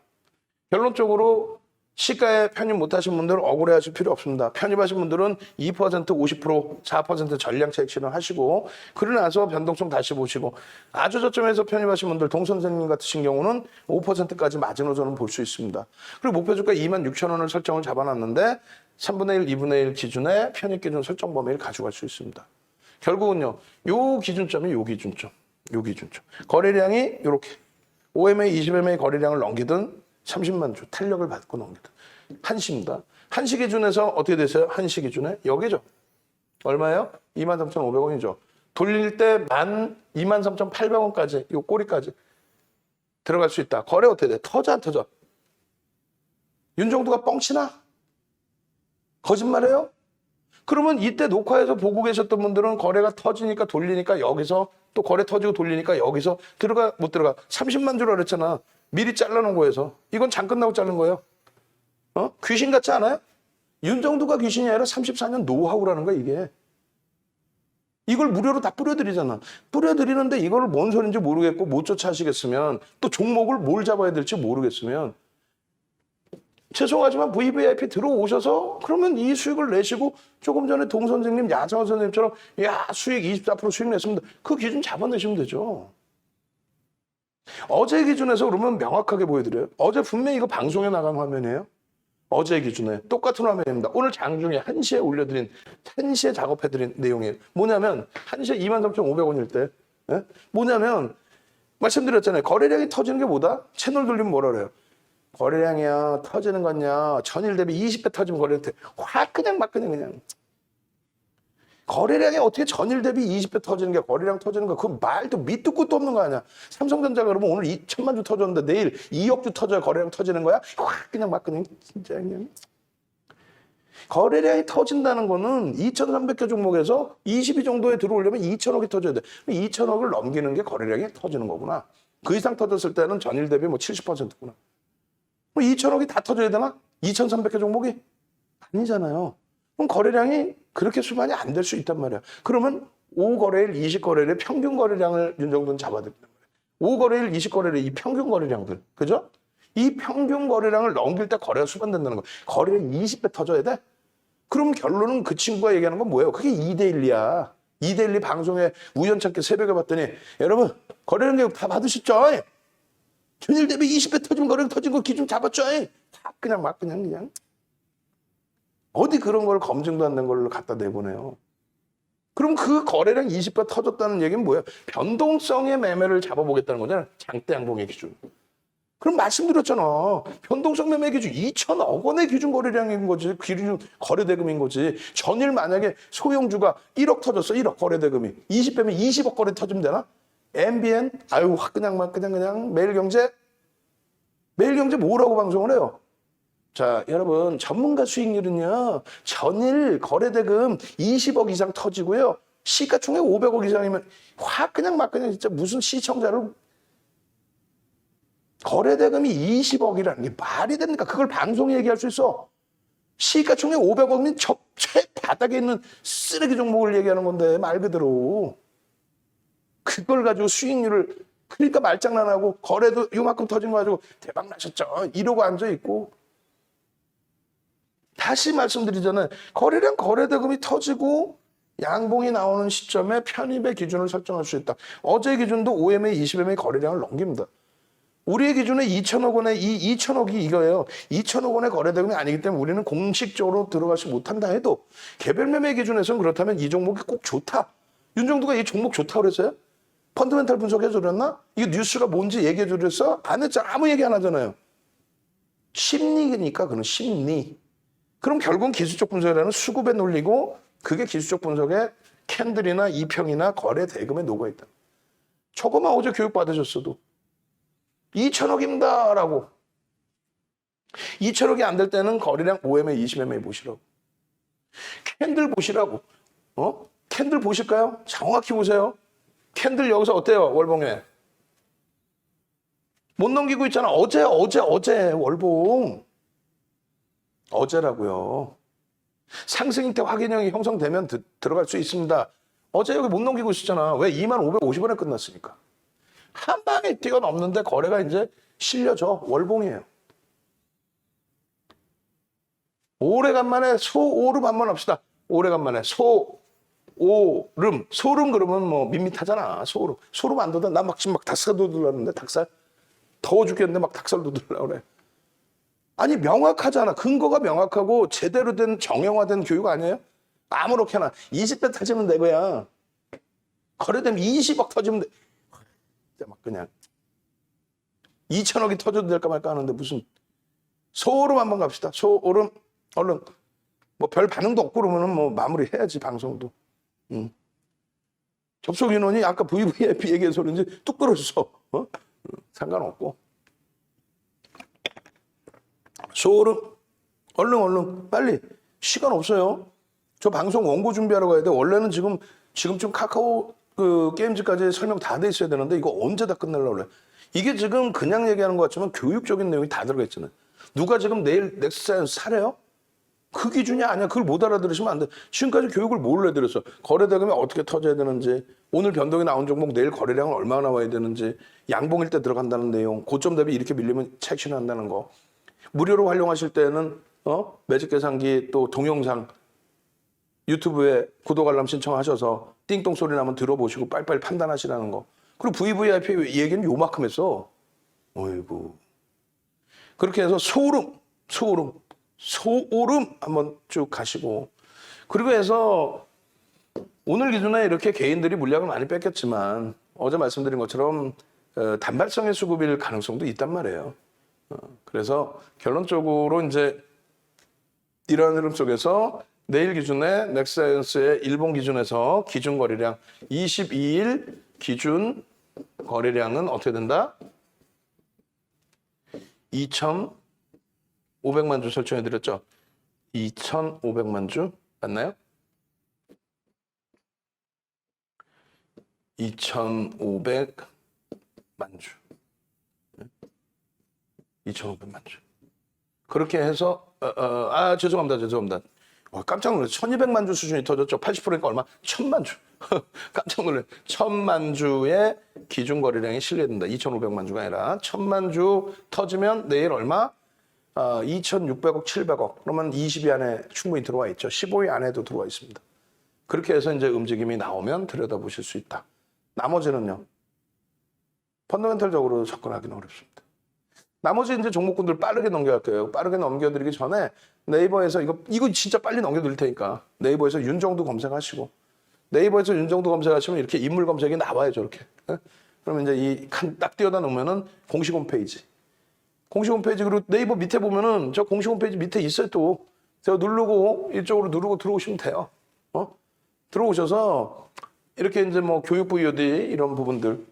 결론적으로 시가에 편입 못하신 분들 억울해하실 필요 없습니다. 편입하신 분들은 2%, 50%, 4% 전량 차익 실현하시고 그러고 나서 변동성 다시 보시고 아주 저점에서 편입하신 분들 동선생님 같으신 경우는 5%까지 마지노선은 볼 수 있습니다. 그리고 목표주가 26,000원을 설정을 잡아놨는데 3분의 1, 2분의 1 기준에 편입 기준 설정 범위를 가져갈 수 있습니다. 결국은요. 요 기준점이 요 기준점. 요 기준점. 거래량이 이렇게 5MA, 20MA 거래량을 넘기든 30만 주 탄력을 받고 넘기든 한시입니다. 한시 기준에서 어떻게 되세요? 한시 기준에 여기죠. 얼마예요? 23,500원이죠. 돌릴 때 23,800원까지 요 꼬리까지 들어갈 수 있다. 거래 어떻게 돼? 터져 안 터져? 윤정도가 뻥치나? 거짓말해요? 그러면 이때 녹화해서 보고 계셨던 분들은 거래가 터지니까 돌리니까 여기서 또 거래 터지고 돌리니까 여기서 들어가 못 들어가 30만 주라 그랬잖아. 미리 잘라놓은 거에서. 이건 장 끝나고 자른 거예요. 귀신 같지 않아요? 윤정도가 귀신이 아니라 34년 노하우라는 거야 이게. 이걸 무료로 다 뿌려드리잖아. 뿌려드리는데 이걸 뭔 소리인지 모르겠고 못 쫓아하시겠으면 또 종목을 뭘 잡아야 될지 모르겠으면 죄송하지만 VVIP 들어오셔서 그러면 이 수익을 내시고 조금 전에 동 선생님, 야정원 선생님처럼 야 수익 24% 수익 냈습니다. 그 기준 잡아내시면 되죠. 어제 기준에서 그러면 명확하게 보여드려요. 어제 분명히 이거 방송에 나간 화면이에요. 어제 기준에 똑같은 화면입니다. 오늘 장중에 1시에 올려드린 1시에 작업해드린 내용이에요. 뭐냐면 1시에 23,500원일 때 뭐냐면 말씀드렸잖아요. 거래량이 터지는 게 뭐다? 채널 돌리면 뭐라 그래요? 거래량이야 터지는 거냐 전일 대비 20배 터지면 거래량 확 그냥 막 그냥 거래량이 어떻게 전일 대비 20배 터지는 게 거래량 터지는 거 그 말도 밑도 끝도 없는 거 아니야. 삼성전자가 그러면 오늘 2천만 주 터졌는데 내일 2억 주 터져야 거래량 터지는 거야? 확 그냥 막 그냥 진짜 그냥 거래량이 터진다는 거는 2,300개 종목에서 20위 정도에 들어오려면 2천억이 터져야 돼. 2천억을 넘기는 게 거래량이 터지는 거구나. 그 이상 터졌을 때는 전일 대비 뭐 70%구나. 2천억이 다 터져야 되나? 2,300개 종목이? 아니잖아요. 그럼 거래량이 그렇게 수반이 안 될 수 있단 말이야. 그러면 5거래일, 20거래일의 평균 거래량을 윤정도는 잡아야 된단 말이야. 5거래일, 20거래일 이 평균 거래량들. 그죠? 이 평균 거래량을 넘길 때 거래가 수반된다는 거야. 거래량 20배 터져야 돼? 그럼 결론은 그 친구가 얘기하는 건 뭐예요? 그게 2대1이야. 2대1 방송에 우연찮게 새벽에 봤더니 여러분 거래량 계획 다 받으셨죠? 전일 대비 20배 터지면 거래량 터진 거 기준 잡았죠? 다 그냥 막 그냥 어디 그런 걸 검증도 안 된 걸로 갖다 내보내요. 그럼 그 거래량 20배 터졌다는 얘기는 뭐예요? 변동성의 매매를 잡아보겠다는 거잖아요. 장대 양봉의 기준. 그럼 말씀드렸잖아. 변동성 매매 기준 2천억 원의 기준 거래량인 거지. 기준 거래대금인 거지. 전일 만약에 소형주가 1억 터졌어. 1억 거래대금이. 20배면 20억 거래 터지면 되나? MBN? 아유 그냥 매일경제? 매일경제 뭐라고 방송을 해요? 자 여러분 전문가 수익률은요. 전일 거래대금 20억 이상 터지고요. 시가총액 500억 이상이면 확 그냥 막 그냥 진짜 무슨 시청자를 거래대금이 20억이라는 게 말이 됩니까? 그걸 방송에 얘기할 수 있어. 시가총액 500억이면 최 바닥에 있는 쓰레기 종목을 얘기하는 건데 말 그대로. 그걸 가지고 수익률을 그러니까 말장난하고 거래도 요만큼 터진 거 가지고 대박 나셨죠. 이러고 앉아있고. 다시 말씀드리잖아요. 거래량 거래대금이 터지고 양봉이 나오는 시점에 편입의 기준을 설정할 수 있다. 어제 기준도 5MA, 20MA 거래량을 넘깁니다. 우리의 기준에 2천억 원의 이 2천억이 이거예요. 2천억 원의 거래대금이 아니기 때문에 우리는 공식적으로 들어가지 못한다 해도 개별 매매 기준에서는 그렇다면 이 종목이 꼭 좋다. 윤정도가 이 종목 좋다고 그랬어요? 펀드멘탈 분석해 주렸나? 이게 뉴스가 뭔지 얘기해 주렸어? 안 했잖아. 아무 얘기 안 하잖아요. 심리니까 그는 심리. 그럼 결국은 기술적 분석이라는 수급에 놀리고 그게 기술적 분석의 캔들이나 이평이나 거래 대금에 녹아있다. 저거만 어제 교육 받으셨어도 2천억입니다라고. 2천억이 안 될 때는 거래량 5MA, 20MA 보시라고. 캔들 보시라고. 캔들 보실까요? 정확히 보세요. 캔들 여기서 어때요? 월봉에. 못 넘기고 있잖아. 어제 월봉. 어제라고요. 상승일 때 확인형이 형성되면 들어갈 수 있습니다. 어제 여기 못 넘기고 있었잖아. 왜? 2550원에 끝났으니까. 한 방에 뛰어넘는데 거래가 이제 실려져. 월봉이에요. 오래간만에 소오름 한번 합시다. 오래간만에 소오름. 소름 그러면 뭐 밋밋하잖아. 소름. 소름 안 돋아. 나 지금 막 닭살 돋으려는데 닭살. 더워 죽겠는데 막 닭살 돋으려고 그래. 아니 명확하잖아. 근거가 명확하고 제대로 된 정형화된 교육 아니에요? 아무렇게나 20배 터지면 되고야. 거래되면 20억 터지면 돼. 막 그냥 2천억이 터져도 될까 말까 하는데 무슨 소오름 한번 갑시다. 소오름 얼른 뭐 별 반응도 없고 그러면은 뭐 마무리 해야지 방송도. 접속 인원이 아까 VVIP 얘기해서 그런지 뚝 떨어졌어. 상관없고. 소오름 얼른 빨리 시간 없어요. 저 방송 원고 준비하러 가야 돼. 원래는 지금쯤 카카오 그 게임즈까지 설명 다 돼 있어야 되는데 이거 언제 다 끝내려고 그래. 이게 지금 그냥 얘기하는 것 같지만 교육적인 내용이 다 들어가 있잖아요. 누가 지금 내일 넥스사이언스 사래요? 그 기준이 아니야. 그걸 못 알아들으시면 안 돼. 지금까지 교육을 뭘로 해드렸어? 거래대금이 어떻게 터져야 되는지, 오늘 변동이 나온 종목 내일 거래량은 얼마나 나와야 되는지, 양봉일 때 들어간다는 내용, 고점 대비 이렇게 밀리면 책신한다는 거. 무료로 활용하실 때는 매직 계산기 또 동영상 유튜브에 구독 알람 신청하셔서 띵동 소리 나면 들어보시고 빨리빨리 판단하시라는 거. 그리고 VVIP 얘기는 요만큼 했어. 어이구. 그렇게 해서 소오름 한번 쭉 가시고. 그리고 해서 오늘 기준에 이렇게 개인들이 물량을 많이 뺏겼지만 어제 말씀드린 것처럼 단발성의 수급일 가능성도 있단 말이에요. 그래서 결론적으로 이제 이러한 흐름 속에서 내일 기준에 넥사이언스의 일본 기준에서 기준 거래량 22일 기준 거래량은 어떻게 된다? 2,500만 주 설정해 드렸죠? 2,500만 주 맞나요? 2,500만 주. 2,500만 주. 그렇게 해서 죄송합니다. 깜짝 놀랐어요. 1,200만 주 수준이 터졌죠. 80%니까 얼마? 1,000만 주. 깜짝 놀랐어요. 1,000만 주의 기준 거래량이 실려된다. 2,500만 주가 아니라 1,000만 주 터지면 내일 얼마? 2,600억, 700억. 그러면 20위 안에 충분히 들어와 있죠. 15위 안에도 들어와 있습니다. 그렇게 해서 이제 움직임이 나오면 들여다보실 수 있다. 나머지는요. 펀더멘털적으로 접근하기는 어렵습니다. 나머지 이제 종목군들 빠르게 넘겨갈게요. 빠르게 넘겨드리기 전에 네이버에서 이거 진짜 빨리 넘겨드릴 테니까 네이버에서 윤정도 검색하시고 네이버에서 윤정도 검색하시면 이렇게 인물 검색이 나와요. 저렇게. 그러면 이제 이 칸 딱 띄워다 놓으면은 공식 홈페이지. 공식 홈페이지 그리고 네이버 밑에 보면은 저 공식 홈페이지 밑에 있어요. 또 제가 누르고 이쪽으로 누르고 들어오시면 돼요. 들어오셔서 이렇게 이제 뭐 교육부 EOD 이런 부분들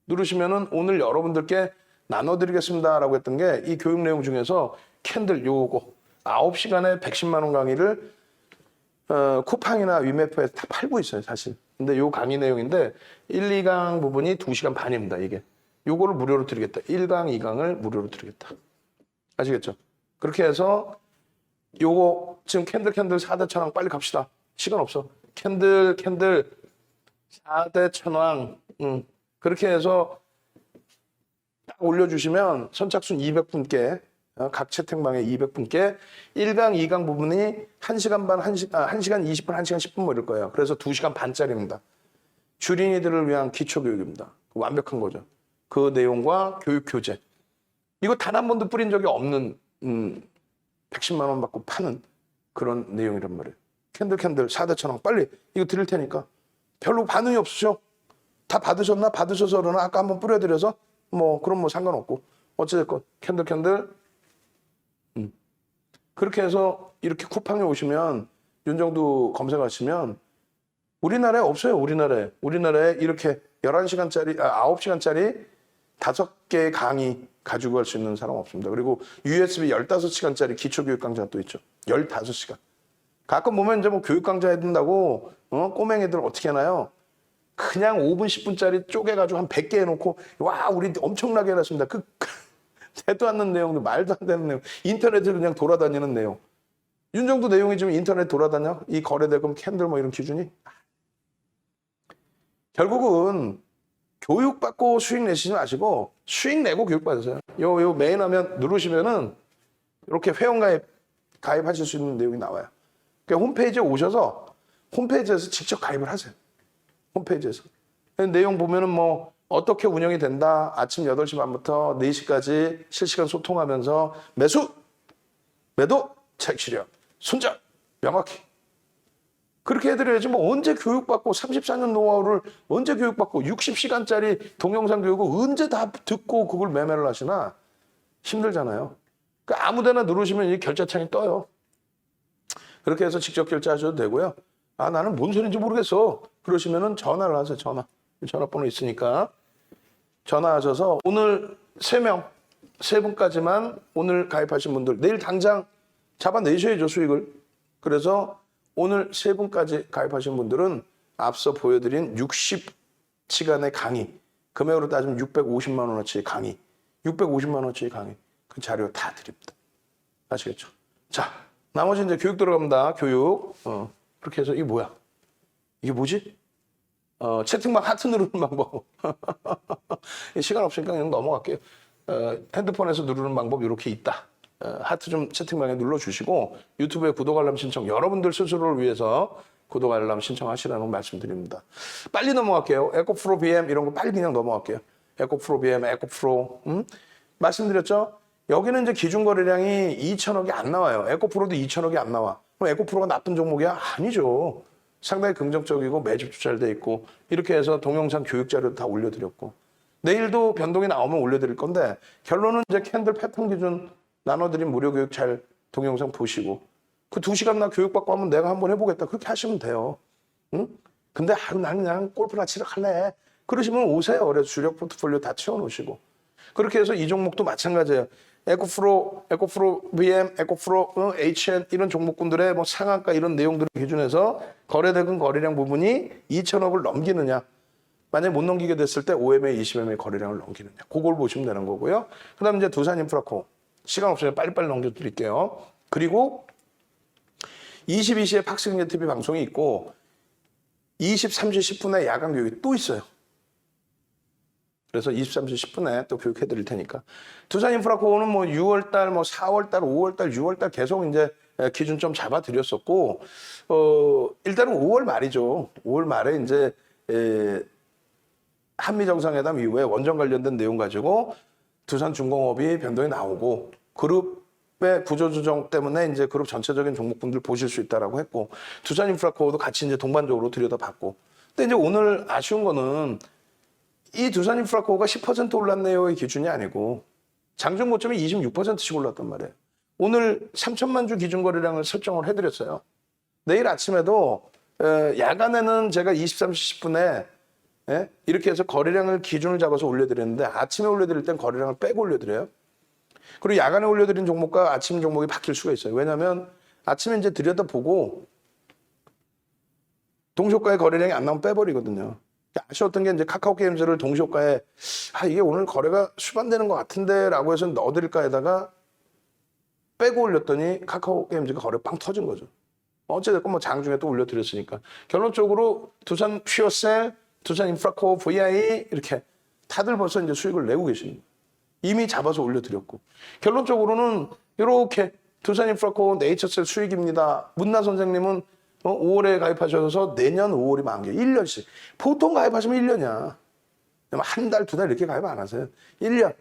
누르시면은 오늘 여러분들께 나눠드리겠습니다라고 했던 게 이 교육 내용 중에서 캔들 요거 9시간에 110만 원 강의를 쿠팡이나 위메프에서 다 팔고 있어요, 사실. 근데 요 강의 내용인데 1, 2강 부분이 2시간 반입니다, 이게. 요거를 무료로 드리겠다. 1강, 2강을 무료로 드리겠다. 아시겠죠? 그렇게 해서 요거 지금 캔들 4대 천왕 빨리 갑시다. 시간 없어. 캔들 4대 천왕. 그렇게 해서 딱 올려주시면 선착순 200분께 각 채팅방에 200분께 1강, 2강 부분이 1시간 반, 1시간 20분, 1시간 10분 뭐 이럴 거예요. 그래서 2시간 반짜리입니다. 주린이들을 위한 기초교육입니다. 완벽한 거죠. 그 내용과 교육 교재. 이거 단 한 번도 뿌린 적이 없는 110만 원 받고 파는 그런 내용이란 말이에요. 캔들 4대 천왕 빨리 이거 드릴 테니까. 별로 반응이 없으셔. 다 받으셨나? 받으셔서 그러나 아까 한번 뿌려드려서 그럼 뭐 상관없고 어찌됐건 캔들 그렇게 해서 이렇게 쿠팡에 오시면 윤정도 검색하시면 우리나라에 없어요. 우리나라에 이렇게 11시간짜리 9시간짜리 5개의 강의 가지고 갈 수 있는 사람 없습니다. 그리고 USB 15시간짜리 기초교육 강좌가 또 있죠. 15시간. 가끔 보면 이제 뭐 교육 강좌 해야 된다고 꼬맹이들 어떻게 하나요? 그냥 5분, 10분짜리 쪼개가지고 한 100개 해놓고, 와, 우리 엄청나게 해놨습니다. 대도 않는 내용들, 말도 안 되는 내용, 인터넷을 그냥 돌아다니는 내용. 윤정도 내용이 지금 인터넷 돌아다녀? 이 거래대금, 캔들 뭐 이런 기준이? 결국은 교육받고 수익 내시지 마시고, 수익 내고 교육받으세요. 요 메인 화면 누르시면은, 이렇게 가입하실 수 있는 내용이 나와요. 그러니까 홈페이지에 오셔서, 홈페이지에서 직접 가입을 하세요. 홈페이지에서. 내용 보면은 뭐 어떻게 운영이 된다. 아침 8시 반부터 4시까지 실시간 소통하면서 매도, 차익 실현, 손절, 명확히. 그렇게 해드려야지 뭐 언제 교육받고 34년 노하우를 언제 교육받고 60시간짜리 동영상 교육을 언제 다 듣고 그걸 매매를 하시나 힘들잖아요. 그러니까 아무 데나 누르시면 이 결제창이 떠요. 그렇게 해서 직접 결제하셔도 되고요. 나는 뭔 소리인지 모르겠어. 그러시면은 전화를 하세요. 전화번호 있으니까. 전화하셔서 오늘 3분까지만 오늘 가입하신 분들 내일 당장 잡아내셔야죠, 수익을. 그래서 오늘 3분까지 가입하신 분들은 앞서 보여드린 60시간의 강의, 금액으로 따지면 650만 원어치의 강의, 650만 원어치의 강의, 그 자료 다 드립니다. 아시겠죠? 자, 나머지 이제 교육 들어갑니다. 교육. 그렇게 해서 이게 뭐야? 이게 뭐지? 채팅방 하트 누르는 방법. 시간 없으니까 그냥 넘어갈게요. 핸드폰에서 누르는 방법 이렇게 있다. 하트 좀 채팅방에 눌러주시고 유튜브에 구독 알람 신청 여러분들 스스로를 위해서 구독 알람 신청하시라는 말씀드립니다. 빨리 넘어갈게요. 에코프로 BM 이런 거 빨리 그냥 넘어갈게요. 에코프로 BM, 에코프로 말씀드렸죠? 여기는 이제 기준 거래량이 2천억이 안 나와요. 에코프로도 2천억이 안 나와. 그럼 에코프로가 나쁜 종목이야? 아니죠. 상당히 긍정적이고 매집도 잘 돼 있고 이렇게 해서 동영상 교육 자료도 다 올려드렸고 내일도 변동이 나오면 올려드릴 건데 결론은 이제 캔들 패턴 기준 나눠드린 무료 교육 잘 동영상 보시고 그 2시간 나 교육받고 하면 내가 한번 해보겠다 그렇게 하시면 돼요. 응? 근데 나는 그냥 골프나 치러 갈래. 그러시면 오세요. 그래서 주력 포트폴리오 다 채워놓으시고 그렇게 해서 이 종목도 마찬가지예요. 에코프로 BM, 에코프로 HN 이런 종목군들의 뭐 상한가 이런 내용들을 기준해서 거래대금 거래량 부분이 2천억을 넘기느냐 만약에 못 넘기게 됐을 때 5MA, 20MA 거래량을 넘기느냐 그걸 보시면 되는 거고요. 그 다음에 이제 두산인프라코 시간 없으면 빨리빨리 넘겨드릴게요. 그리고 22시에 박승재 TV 방송이 있고 23시 10분에 야간 교육이 또 있어요. 그래서 23시 10분에 또 교육해 드릴 테니까. 두산인프라코는 뭐 6월달, 뭐 4월달, 5월달, 6월달 계속 이제 기준점 잡아 드렸었고, 일단은 5월 말이죠. 5월 말에 이제, 한미 정상회담 이후에 원전 관련된 내용 가지고 두산중공업이 변동이 나오고, 그룹의 구조조정 때문에 이제 그룹 전체적인 종목분들 보실 수 있다라고 했고, 두산인프라코도 같이 이제 동반적으로 들여다봤고. 근데 이제 오늘 아쉬운 거는 이 두산인프라코가 10% 올랐네요의 기준이 아니고 장중 고점이 26%씩 올랐단 말이에요. 오늘 3천만 주 기준 거래량을 설정을 해드렸어요. 내일 아침에도 야간에는 제가 23시 10분에 이렇게 해서 거래량을 기준을 잡아서 올려드렸는데 아침에 올려드릴 땐 거래량을 빼고 올려드려요. 그리고 야간에 올려드린 종목과 아침 종목이 바뀔 수가 있어요. 왜냐하면 아침에 이제 들여다보고 동시효과의 거래량이 안 나오면 빼버리거든요. 아쉬웠던 게 이제 카카오 게임즈를 동시효과에 이게 오늘 거래가 수반되는 것 같은데 라고 해서 넣어드릴까에다가 빼고 올렸더니 카카오 게임즈가 거래 빵 터진 거죠. 어찌됐건 뭐 장중에 또 올려드렸으니까 결론적으로 두산 퓨어셀, 두산 인프라코, VI 이렇게 다들 벌써 이제 수익을 내고 계십니다. 이미 잡아서 올려드렸고 결론적으로는 이렇게 두산 인프라코 네이처셀 수익입니다. 문나 선생님은 5월에 가입하셔서 내년 5월이 만기 1년씩. 보통 가입하시면 1년이야. 한 달, 2달 이렇게 가입 안 하세요. 1년.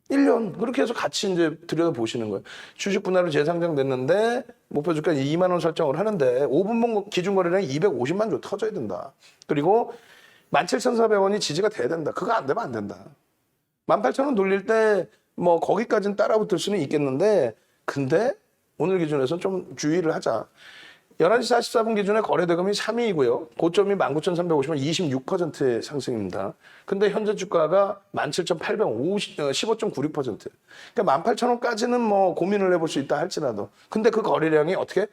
1년. 그렇게 해서 같이 이제 들여다보시는 거예요. 주식 분할로 재상장됐는데 목표 주가 2만 원 설정을 하는데 5분봉 기준 거래량이 250만 주 터져야 된다. 그리고 17,400원이 지지가 돼야 된다. 그거 안 되면 안 된다. 18,000원 돌릴 때 뭐 거기까지는 따라붙을 수는 있겠는데 근데 오늘 기준에서는 좀 주의를 하자. 11시 44분 기준에 거래대금이 3위이고요. 고점이 19,350원 26%의 상승입니다. 근데 현재 주가가 17,850, 15.96%. 그러니까 18,000원까지는 뭐 고민을 해볼 수 있다 할지라도. 근데 그 거래량이 어떻게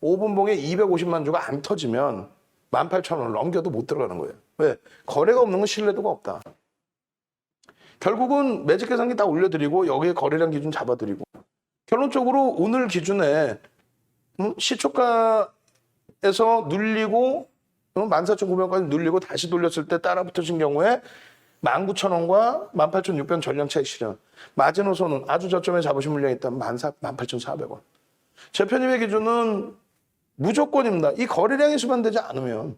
5분봉에 250만 주가 안 터지면 18,000원을 넘겨도 못 들어가는 거예요. 왜? 거래가 없는 건 신뢰도가 없다. 결국은 매직 계산기 다 올려드리고 여기에 거래량 기준 잡아드리고 결론적으로 오늘 기준에 시초가에서 눌리고 14,900원까지 눌리고 다시 돌렸을 때 따라붙으신 경우에 19,000원과 18,600원 전량 차익 실현. 마지노선은 아주 저점에 잡으신 물량이 있다면 18,400원. 제 편입의 기준은 무조건입니다. 이 거래량이 수반되지 않으면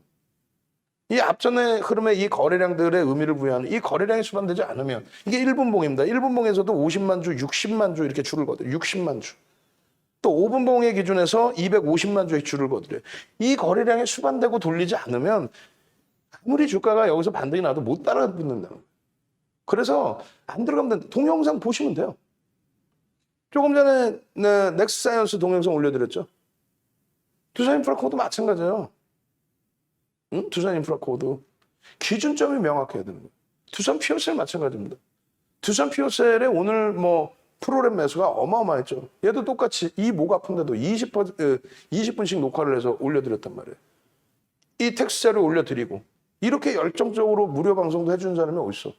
이 앞전의 흐름에 이 거래량들의 의미를 부여하는 이 거래량이 수반되지 않으면 이게 1분봉입니다. 1분봉에서도 50만 주, 60만 주 이렇게 줄을 거둬요. 60만 주. 또 5분봉의 기준에서 250만 주의 줄을 거드려요. 이 거래량이 수반되고 돌리지 않으면 아무리 주가가 여기서 반등이 나도 못 따라붙는다는 거예요. 그래서 안 들어가면 된다. 동영상 보시면 돼요. 조금 전에 넥스사이언스 동영상 올려드렸죠. 두산인프라코도 마찬가지예요. 응? 두산인프라코도 기준점이 명확해야 되는 거예요. 두산 퓨어셀 마찬가지입니다. 두산 퓨어셀의 오늘 뭐 프로그램 매수가 어마어마했죠. 얘도 똑같이 이 목 아픈데도 20분씩 녹화를 해서 올려드렸단 말이에요. 이 텍스트를 올려드리고 이렇게 열정적으로 무료 방송도 해주는 사람이 어딨어?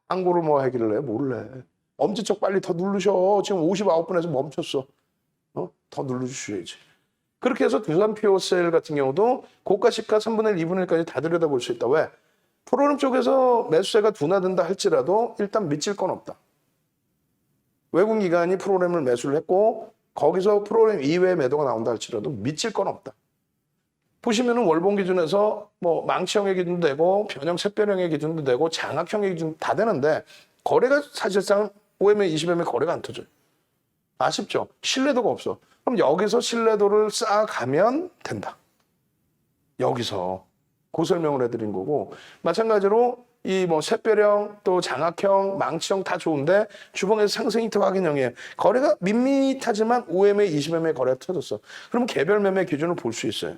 광고를 뭐 하길래 몰래. 엄지척 빨리 더 누르셔. 지금 59분에서 멈췄어. 더 눌러주셔야지. 그렇게 해서 두산 퓨어셀 같은 경우도 고가 시가 3분의 1, 2분의 1까지 다 들여다볼 수 있다. 왜? 프로그램 쪽에서 매수세가 둔화된다 할지라도 일단 미칠 건 없다. 외국 기관이 프로그램을 매수를 했고 거기서 프로그램 이외의 매도가 나온다 할지라도 미칠 건 없다. 보시면은 월봉 기준에서 뭐 망치형의 기준도 되고 변형 샛별형의 기준도 되고 장악형의 기준 다 되는데 거래가 사실상 OMA, 20MA 거래가 안 터져요. 아쉽죠? 신뢰도가 없어. 그럼 여기서 신뢰도를 쌓아가면 된다. 여기서 그 설명을 해드린 거고 마찬가지로 이 뭐 샛별형 또 장악형, 망치형 다 좋은데 주봉에서 상승 히트 확인형이에요. 거래가 밋밋하지만 OMA, 20MA 거래가 터졌어. 그러면 개별 매매 기준을 볼 수 있어요.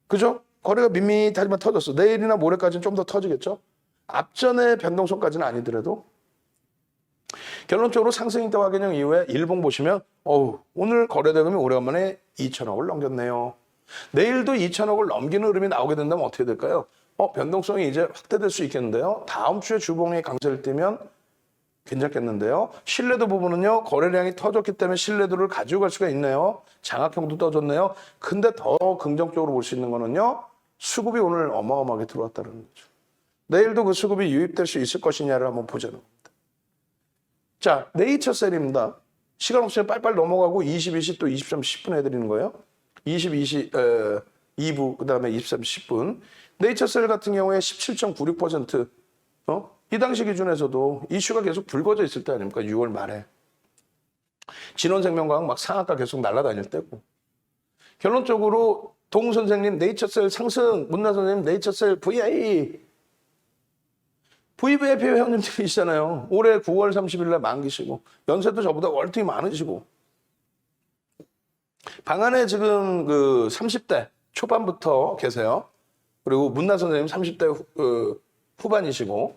그죠? 거래가 밋밋하지만 터졌어. 내일이나 모레까지는 좀 더 터지겠죠? 앞전의 변동성까지는 아니더라도 결론적으로 상승 히트 확인형 이후에 일봉 보시면 오늘 거래 대금이 오래간만에 2천억을 넘겼네요. 내일도 2천억을 넘기는 흐름이 나오게 된다면 어떻게 될까요? 변동성이 이제 확대될 수 있겠는데요. 다음 주에 주봉이 강세를 띠면 괜찮겠는데요. 신뢰도 부분은요. 거래량이 터졌기 때문에 신뢰도를 가지고 갈 수가 있네요. 장악형도 떠졌네요. 근데 더 긍정적으로 볼 수 있는 거는요. 수급이 오늘 어마어마하게 들어왔다는 거죠. 내일도 그 수급이 유입될 수 있을 것이냐를 한번 보자는 겁니다. 자, 네이처셀입니다. 시간 없으면 빨빨 넘어가고 22시 또 23시 10분 해드리는 거예요. 22시 2부 그다음에 23시 10분. 네이처셀 같은 경우에 17.96% 이 당시 기준에서도 이슈가 계속 불거져 있을 때 아닙니까? 6월 말에. 진원생명과학 막 상한가 계속 날아다닐 때고. 결론적으로 동 선생님 네이처셀 상승, 문나 선생님 네이처셀 VI. VVIP 회원님들이시잖아요. 올해 9월 30일 날 만기시고 연세도 저보다 월등히 많으시고 방 안에 지금 그 30대 초반부터 계세요. 그리고 문나 선생님 30대 후반이시고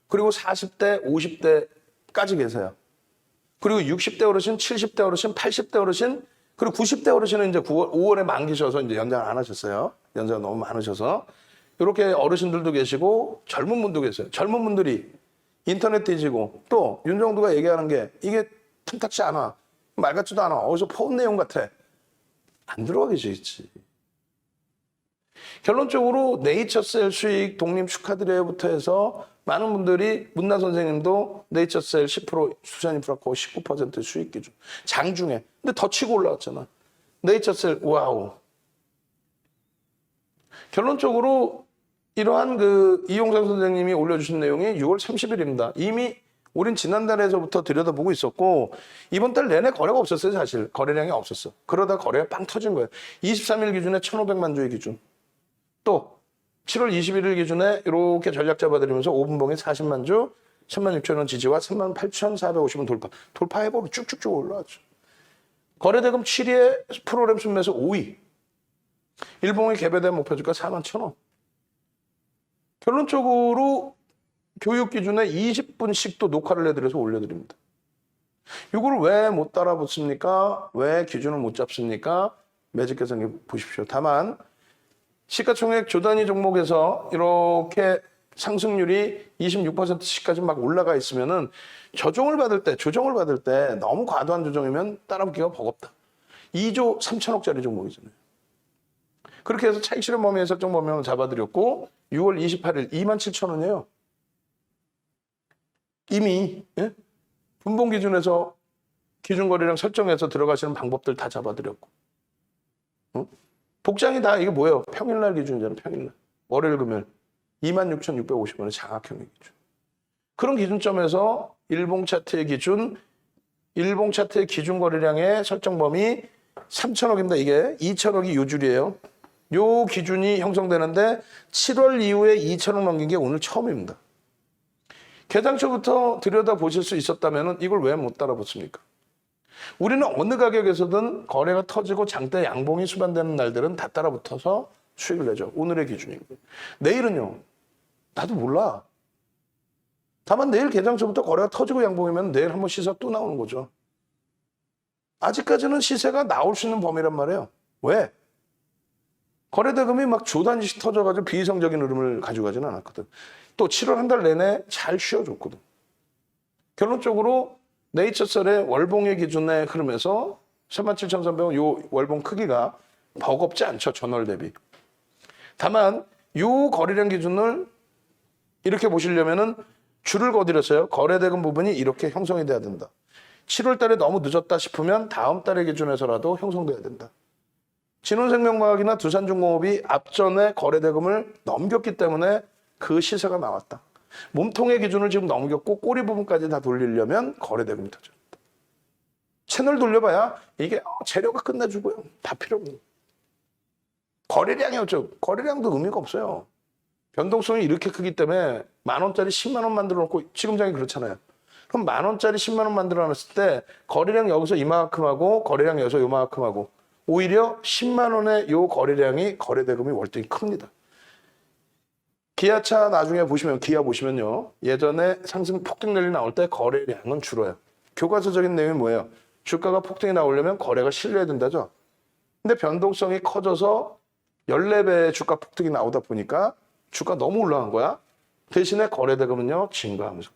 그리고 40대, 50대까지 계세요. 그리고 60대 어르신, 70대 어르신, 80대 어르신, 그리고 90대 어르신은 이제 5월에 만기셔서 이제 연장을 안 하셨어요. 연세가 너무 많으셔서. 이렇게 어르신들도 계시고 젊은 분도 계세요. 젊은 분들이 인터넷 뒤지고 또 윤정두가 얘기하는 게 이게 탐탁치 않아. 말 같지도 않아. 어디서 퍼온 내용 같아. 안 들어가 계시겠지. 결론적으로 네이처셀 수익 독립 축하드려요부터 해서 많은 분들이 문나 선생님도 네이처셀 10% 수산 인프라코 19% 수익 기준 장중에 근데 더 치고 올라왔잖아. 네이처셀 와우. 결론적으로 이러한 그 이용상 선생님이 올려주신 내용이 6월 30일입니다. 이미 우린 지난달에서부터 들여다보고 있었고 이번 달 내내 거래가 없었어요. 사실 거래량이 없었어. 그러다 거래가 빵 터진 거예요. 23일 기준에 1,500만 주의 기준. 또 7월 21일 기준에 이렇게 전략 잡아드리면서 5분봉에 40만 주, 36,000원 지지와 38,450원 돌파. 돌파해보면 쭉쭉쭉 올라왔죠. 거래대금 7위에 프로그램 순매수 5위. 일봉의 개별된 목표주가 41,000원. 결론적으로 교육 기준에 20분씩 또 녹화를 해드려서 올려드립니다. 이걸 왜 못 따라붙습니까? 왜 기준을 못 잡습니까? 매직 계산기 보십시오. 다만 시가총액 조단위 종목에서 이렇게 상승률이 26%씩까지 막 올라가 있으면은 조정을 받을 때 너무 과도한 조정이면 따라붙기가 버겁다. 2조 3천억짜리 종목이잖아요. 그렇게 해서 차익 실현 범위의 설정 범위를 잡아드렸고 6월 28일 27,000원이에요. 이미 분봉 기준에서 기준 거래량 설정해서 들어가시는 방법들 다 잡아드렸고 복장이 다 이게 뭐예요? 평일날 기준이잖아요. 평일날. 월요일 금요일 26,650원의 장악형의 기준. 그런 기준점에서 일봉 차트의 기준 거래량의 설정 범위 3천억입니다. 이게 2천억이 요줄이에요. 요 기준이 형성되는데 7월 이후에 2천억 넘긴 게 오늘 처음입니다. 개당초부터 들여다보실 수 있었다면 이걸 왜 못 따라붙습니까? 우리는 어느 가격에서든 거래가 터지고 장대 양봉이 수반되는 날들은 다 따라붙어서 수익을 내죠. 오늘의 기준이고. 내일은요. 나도 몰라. 다만 내일 개장초부터 거래가 터지고 양봉이면 내일 한번 시세가 또 나오는 거죠. 아직까지는 시세가 나올 수 있는 범위란 말이에요. 왜? 거래대금이 막 주 단위씩 터져가지고 비이성적인 흐름을 가지고 가지는 않았거든. 또 7월 한 달 내내 잘 쉬어줬거든. 결론적으로 네이처셀의 월봉의 기준의 흐름에서 37,300원 요 월봉 크기가 버겁지 않죠. 전월 대비. 다만 요 거래량 기준을 이렇게 보시려면은 줄을 거드렸어요. 거래대금 부분이 이렇게 형성이 돼야 된다. 7월 달에 너무 늦었다 싶으면 다음 달의 기준에서라도 형성돼야 된다. 신혼생명과학이나 두산중공업이 앞전에 거래대금을 넘겼기 때문에 그 시세가 나왔다. 몸통의 기준을 지금 넘겼고 꼬리 부분까지 다 돌리려면 거래대금이 터져. 채널 돌려봐야 이게 재료가 끝내주고요. 다 필요 없는. 거래량이 어쩌고. 거래량도 의미가 없어요. 변동성이 이렇게 크기 때문에 10,000원짜리 10만 원 만들어 놓고 지금 장이 그렇잖아요. 그럼 10,000원짜리 10만 원 만들어 놨을 때 거래량 여기서 이만큼 하고 거래량 여기서 요만큼 하고 오히려 10만 원의 요 거래량이 거래대금이 월등히 큽니다. 기아차 나중에 보시면 기아 보시면요. 예전에 상승 폭등 랠리 나올 때 거래량은 줄어요. 교과서적인 내용이 뭐예요? 주가가 폭등이 나오려면 거래가 실려야 된다죠. 근데 변동성이 커져서 14배의 주가 폭등이 나오다 보니까 주가 너무 올라간 거야. 대신에 거래대금은요. 증가하면서.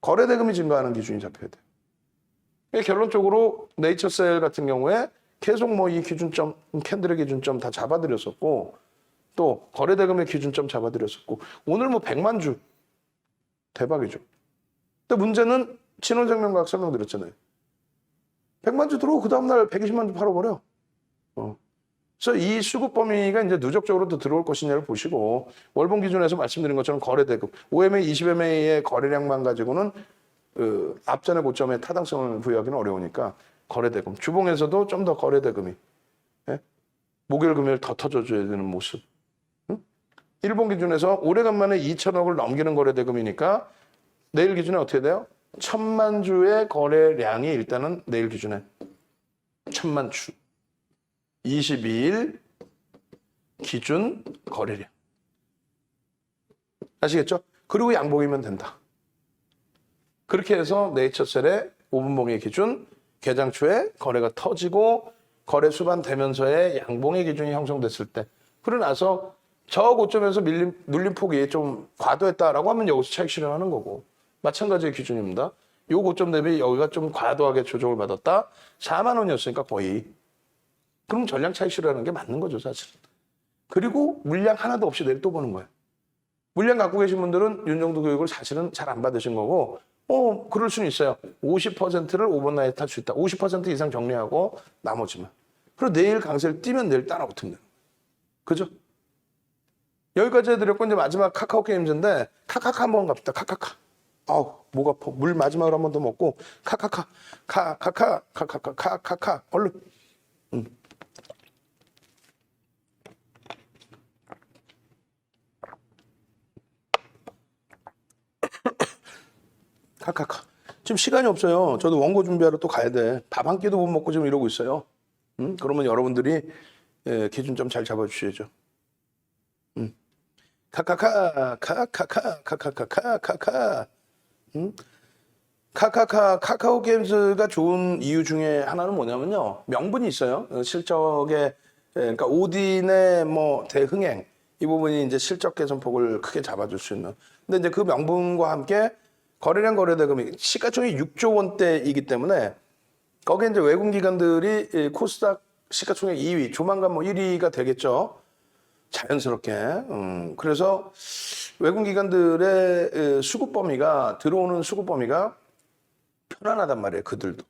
거래대금이 증가하는 기준이 잡혀야 돼요. 결론적으로 네이처셀 같은 경우에 계속 뭐 이 기준점, 캔들의 기준점 다 잡아드렸었고 또 거래대금의 기준점 잡아드렸었고 오늘 뭐 100만 주 대박이죠. 근데 문제는 신혼생명과학 설명드렸잖아요. 100만 주 들어오고 그 다음날 120만 주 팔아버려. 그래서 이 수급 범위가 이제 누적적으로 또 들어올 것이냐를 보시고 월봉 기준에서 말씀드린 것처럼 거래대금 5MA, 20MA의 거래량만 가지고는 앞전의 고점에 타당성을 부여하기는 어려우니까 거래대금 주봉에서도 좀 더 거래대금이 목요일 금요일 더 터져줘야 되는 모습. 일본 기준에서 오래간만에 2천억을 넘기는 거래대금이니까 내일 기준에 어떻게 돼요? 1,000만 주의 거래량이 일단은 내일 기준에 1,000만 주 22일 기준 거래량 아시겠죠? 그리고 양봉이면 된다. 그렇게 해서 네이처셀의 5분봉의 기준 개장 초에 거래가 터지고 거래 수반 되면서의 양봉의 기준이 형성됐을 때 그러고 나서 저 고점에서 눌림 폭이 좀 과도했다라고 하면 여기서 차익 실현하는 거고 마찬가지의 기준입니다. 이 고점 대비 여기가 좀 과도하게 조정을 받았다. 4만 원이었으니까 거의. 그럼 전량 차익 실현하는 게 맞는 거죠 사실은. 그리고 물량 하나도 없이 내일 또 보는 거예요. 물량 갖고 계신 분들은 윤정도 교육을 사실은 잘 안 받으신 거고 그럴 수는 있어요. 50%를 오버나이트 할 수 있다. 50% 이상 정리하고 나머지만. 그리고 내일 강세를 띄면 내일 따라 붙으면 돼요. 그죠? 여기까지 해드렸고 이제 마지막 카카오 게임즈인데 카카카 한번 갑시다. 카카카. 아우 목 아파. 물 마지막으로 한 번 더 먹고 카카카 카카카 얼른. 카카카. 지금 시간이 없어요. 저도 원고 준비하러 또 가야 돼. 밥 한 끼도 못 먹고 지금 이러고 있어요. 그러면 여러분들이 기준점 잘 잡아주셔야죠. 카카카 카카오 게임즈가 좋은 이유 중에 하나는 뭐냐면요. 명분이 있어요. 실적에 그러니까 오딘의 뭐 대흥행 이 부분이 이제 실적 개선폭을 크게 잡아줄 수 있는. 근데 이제 그 명분과 함께 거래량 거래대금이 시가총액 6조 원대이기 때문에 거기에 이제 외국 기관들이 코스닥 시가총액 2위, 조만간 뭐 1위가 되겠죠. 자연스럽게. 그래서 외국 기관들의 수급 범위가 들어오는 수급 범위가 편안하단 말이에요. 그들도.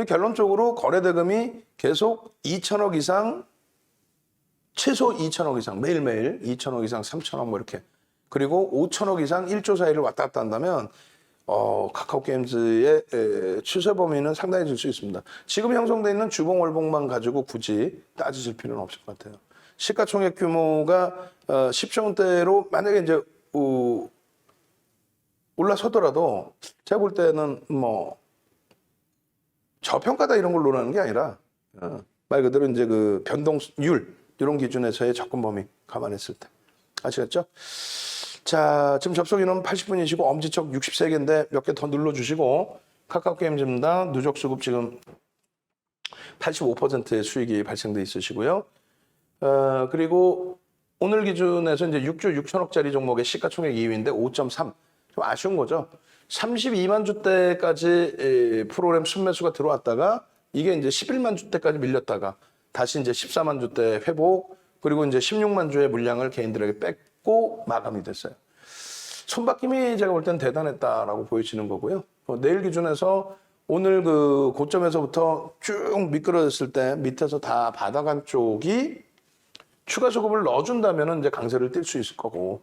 결론적으로 거래대금이 계속 2천억 이상, 최소 2천억 이상 매일매일 2천억 이상, 3천억 뭐 이렇게. 그리고 5천억 이상 1조 사이를 왔다 갔다 한다면 카카오 게임즈의 추세 범위는 상당해질 수 있습니다. 지금 형성되어 있는 주봉 월봉만 가지고 굳이 따지실 필요는 없을 것 같아요. 시가총액 규모가 10조 원대로 만약에 이제 올라서더라도 제가 볼 때는 뭐 저평가다 이런 걸 논하는 게 아니라 말 그대로 이제 그 변동률 이런 기준에서의 접근 범위 감안했을 때 아시겠죠? 자, 지금 접속 인원 80분이시고 엄지척 63개인데 몇 개 더 눌러주시고 카카오 게임즈입니다. 누적 수급 지금 85%의 수익이 발생돼 있으시고요. 그리고 오늘 기준에서 이제 6조 6천억짜리 종목의 시가총액 2위인데 5.3. 좀 아쉬운 거죠. 32만 주대까지 프로그램 순매수가 들어왔다가 이게 이제 11만 주대까지 밀렸다가 다시 이제 14만 주대 회복 그리고 이제 16만 주의 물량을 개인들에게 뺏고 마감이 됐어요. 손바뀜이 제가 볼 땐 대단했다라고 보여지는 거고요. 내일 기준에서 오늘 그 고점에서부터 쭉 미끄러졌을 때 밑에서 다 받아간 쪽이 추가 수급을 넣어준다면 이제 강세를 띌 수 있을 거고,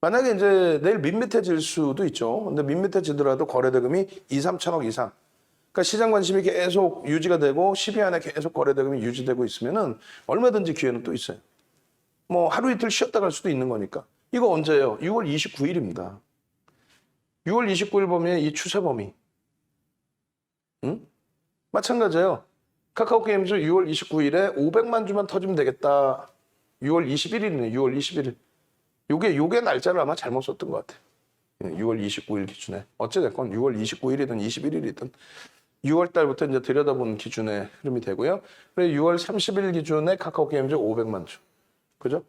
만약에 이제 내일 밋밋해질 수도 있죠. 근데 밋밋해지더라도 거래대금이 2, 3천억 이상. 그러니까 시장 관심이 계속 유지가 되고 10위 안에 계속 거래대금이 유지되고 있으면은 얼마든지 기회는 또 있어요. 뭐 하루 이틀 쉬었다 갈 수도 있는 거니까. 이거 언제예요? 6월 29일입니다. 6월 29일 보면 이 추세 범위. 응? 마찬가지예요. 카카오 게임즈 6월 29일에 500만 주만 터지면 되겠다. 6월 21일이네. 6월 21일. 요게 날짜를 아마 잘못 썼던 것 같아요. 6월 29일 기준에. 어찌됐건 6월 29일이든 21일이든 6월 달부터 이제 들여다보는 기준의 흐름이 되고요. 그리고 6월 30일 기준에 카카오 게임즈 500만 주. 그죠?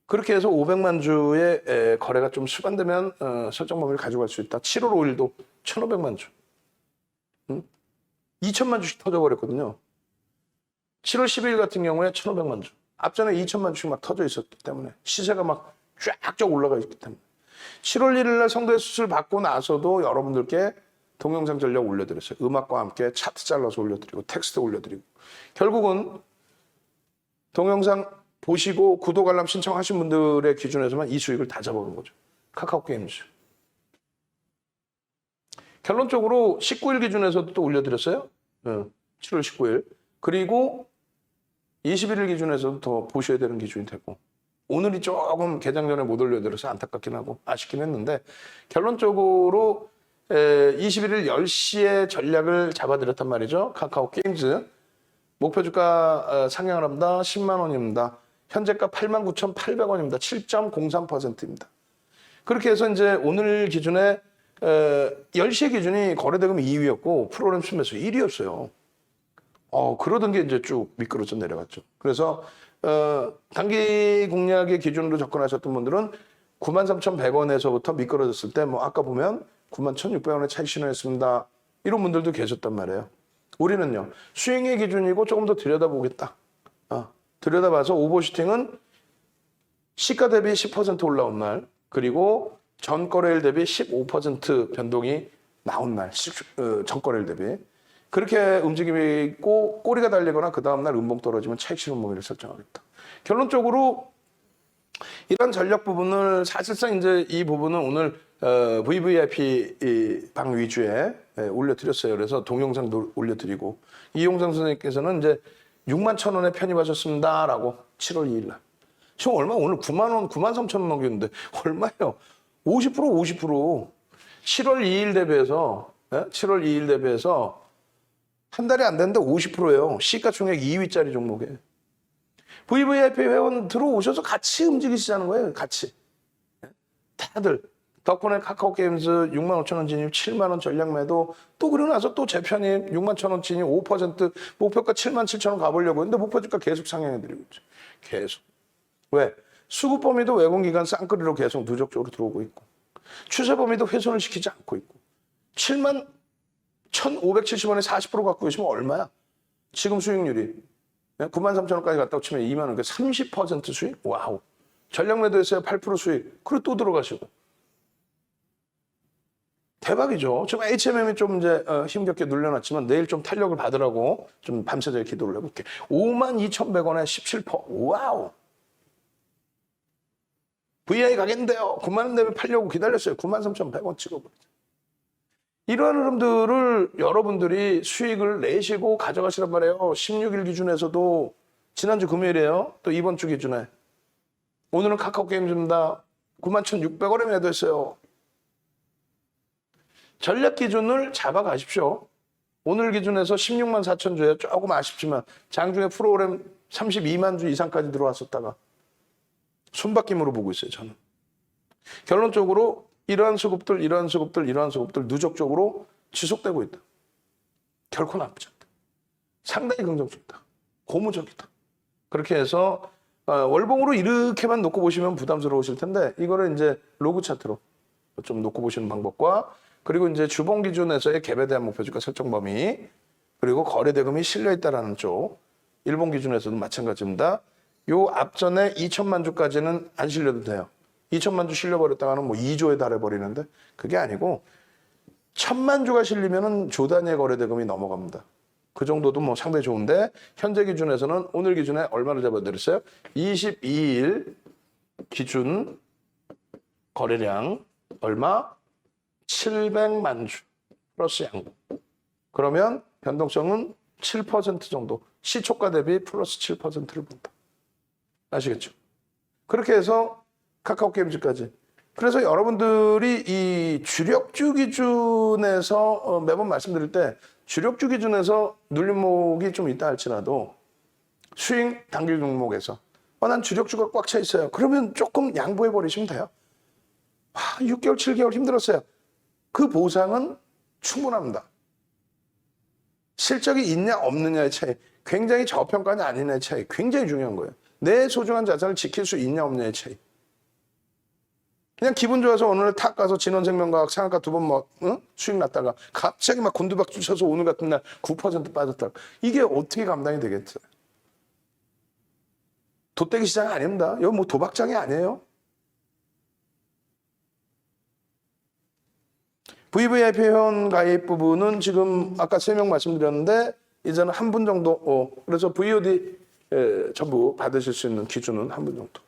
그렇게 해서 500만 주의 거래가 좀 수반되면 설정 범위를 가져갈 수 있다. 7월 5일도 1,500만 주. 2천만 주씩 터져버렸거든요. 7월 12일 같은 경우에 1,500만 주. 앞전에 2천만 주씩 막 터져 있었기 때문에 시세가 막 쫙쫙 올라가 있기 때문에 7월 1일 날 성대 수술 받고 나서도 여러분들께 동영상 전략 올려드렸어요. 음악과 함께 차트 잘라서 올려드리고 텍스트 올려드리고, 결국은 동영상 보시고 구독 알람 신청하신 분들의 기준에서만 이 수익을 다 잡아본 거죠. 카카오 게임즈. 결론적으로 19일 기준에서도 또 올려드렸어요. 7월 19일. 그리고 21일 기준에서도 더 보셔야 되는 기준이 되고, 오늘이 조금 개장 전에 못 올려드려서 안타깝긴 하고 아쉽긴 했는데, 결론적으로 21일 10시에 전략을 잡아드렸단 말이죠. 카카오 게임즈. 목표 주가 상향을 합니다. 10만 원입니다. 현재가 89,800원입니다. 7.03%입니다. 그렇게 해서 이제 오늘 기준에 10시의 기준이 거래대금 2위였고 프로그램 순매수 1위였어요. 그러던 게 이제 쭉 미끄러져 내려갔죠. 그래서 단기 공략의 기준으로 접근하셨던 분들은 93,100원에서부터 미끄러졌을 때 뭐 아까 보면 91,600원에 차익 신호했습니다. 이런 분들도 계셨단 말이에요. 우리는요, 스윙의 기준이고 조금 더 들여다보겠다. 들여다봐서 오버슈팅은 시가 대비 10% 올라온 날, 그리고 전 거래일 대비 15% 변동이 나온 날, 전 거래일 대비. 그렇게 움직임이 있고 꼬리가 달리거나 그 다음날 음봉 떨어지면 차익 실현 범위를 설정하겠다. 결론적으로 이런 전략 부분을 사실상 이제 이 부분은 오늘 VVIP 방 위주에 올려드렸어요. 그래서 동영상도 올려드리고, 이용상 선생님께서는 이제 61,000원에 편입하셨습니다라고 7월 2일 날. 지금 얼마? 오늘 9만 원, 93,000원 넘겼는데 얼마예요? 50%, 50%. 7월 2일 대비해서 7월 2일 대비해서 한 달이 안 됐는데 50%예요. 시가총액 2위짜리 종목에. VVIP 회원 들어오셔서 같이 움직이시자는 거예요. 같이. 다들. 덕분에 카카오 게임즈 65,000원 진입, 7만 원 전략 매도, 또 그러고 나서 또 재편입 61,000원 진입 5% 목표가 77,000원 가보려고 했는데 목표 주가 계속 상향해드리고 있죠. 계속. 왜? 수급 범위도 외국기관 쌍끌이로 계속 누적적으로 들어오고 있고, 추세 범위도 훼손을 시키지 않고 있고, 71,570원에 40% 갖고 계시면 얼마야? 지금 수익률이 93,000원까지 갔다고 치면 2만 원, 그러니까 30% 수익? 와우. 전략 매도했어요. 8% 수익. 그리고 또 들어가시고. 대박이죠. 지금 HMM이 좀 이제 힘겹게 눌려놨지만 내일 좀 탄력을 받으라고 좀 밤새도록 기도를 해볼게. 52,100원에 17%. 와우. VI 가겠는데요. 9만 원 되면 팔려고 기다렸어요. 93,100원 찍어버리죠. 이러한 흐름들을 여러분들이 수익을 내시고 가져가시란 말이에요. 16일 기준에서도 지난주 금요일이에요. 또 이번 주 기준에. 오늘은 카카오 게임즈입니다. 91,600원에 매도했어요. 전략 기준을 잡아가십시오. 오늘 기준에서 16만 4천 주에 조금 아쉽지만 장중에 프로그램 32만 주 이상까지 들어왔었다가 손바뀜으로 보고 있어요. 저는. 결론적으로 이러한 수급들 누적적으로 지속되고 있다. 결코 나쁘지 않다. 상당히 긍정적이다. 고무적이다. 그렇게 해서 월봉으로 이렇게만 놓고 보시면 부담스러우실 텐데, 이거를 이제 로그 차트로 좀 놓고 보시는 방법과, 그리고 이제 주봉 기준에서의 갭에 대한 목표주가 설정 범위, 그리고 거래 대금이 실려 있다라는 쪽, 일봉 기준에서도 마찬가지입니다. 요 앞전에 2천만 주까지는 안 실려도 돼요. 2천만 주 실려버렸다가는 뭐 2조에 달해버리는데 그게 아니고 1,000만 주가 실리면은 조 단위의 거래 대금이 넘어갑니다. 그 정도도 뭐 상당히 좋은데 현재 기준에서는 오늘 기준에 얼마를 잡아드렸어요? 22일 기준 거래량 얼마? 700만 주 플러스 양도. 그러면 변동성은 7% 정도. 시초가 대비 플러스 7%를 본다. 아시겠죠? 그렇게 해서 카카오 게임즈까지. 그래서 여러분들이 이 주력주 기준에서 매번 말씀드릴 때 주력주 기준에서 눌림목이 좀 있다 할지라도 스윙 단기 종목에서 난 주력주가 꽉 차 있어요. 그러면 조금 양보해 버리시면 돼요. 6개월, 7개월 힘들었어요. 그 보상은 충분합니다. 실적이 있냐 없느냐의 차이, 굉장히 저평가냐 아니냐의 차이 굉장히 중요한 거예요. 내 소중한 자산을 지킬 수 있냐 없냐의 차이. 그냥 기분 좋아서 오늘 탁 가서 진원생명과학 상한가 2번 수익 났다가 갑자기 막 곤두박질 쳐서 오늘 같은 날 9% 빠졌다. 이게 어떻게 감당이 되겠어요? 돗대기 시장 아닙니다. 여기 뭐 도박장이 아니에요. VVIP 회원 가입 부분은 지금 아까 3명 말씀드렸는데 이제는 한 분 정도, 그래서 VOD 전부 받으실 수 있는 기준은 한 분 정도.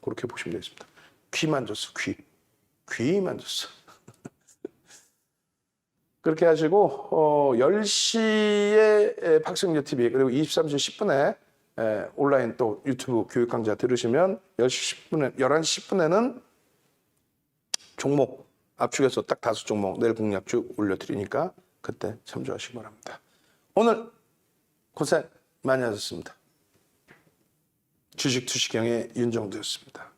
그렇게 보시면 되겠습니다. 귀 만졌어, 귀 만졌어. 그렇게 하시고 10시에 박승규 TV 그리고 23시 10분에 온라인 또 유튜브 교육 강좌 들으시면 11시 10분에는 종목 압축해서 딱 5종목 내일 공략주 올려드리니까 그때 참조하시기 바랍니다. 오늘 고생 많이 하셨습니다. 주식 투시경의 윤정두였습니다.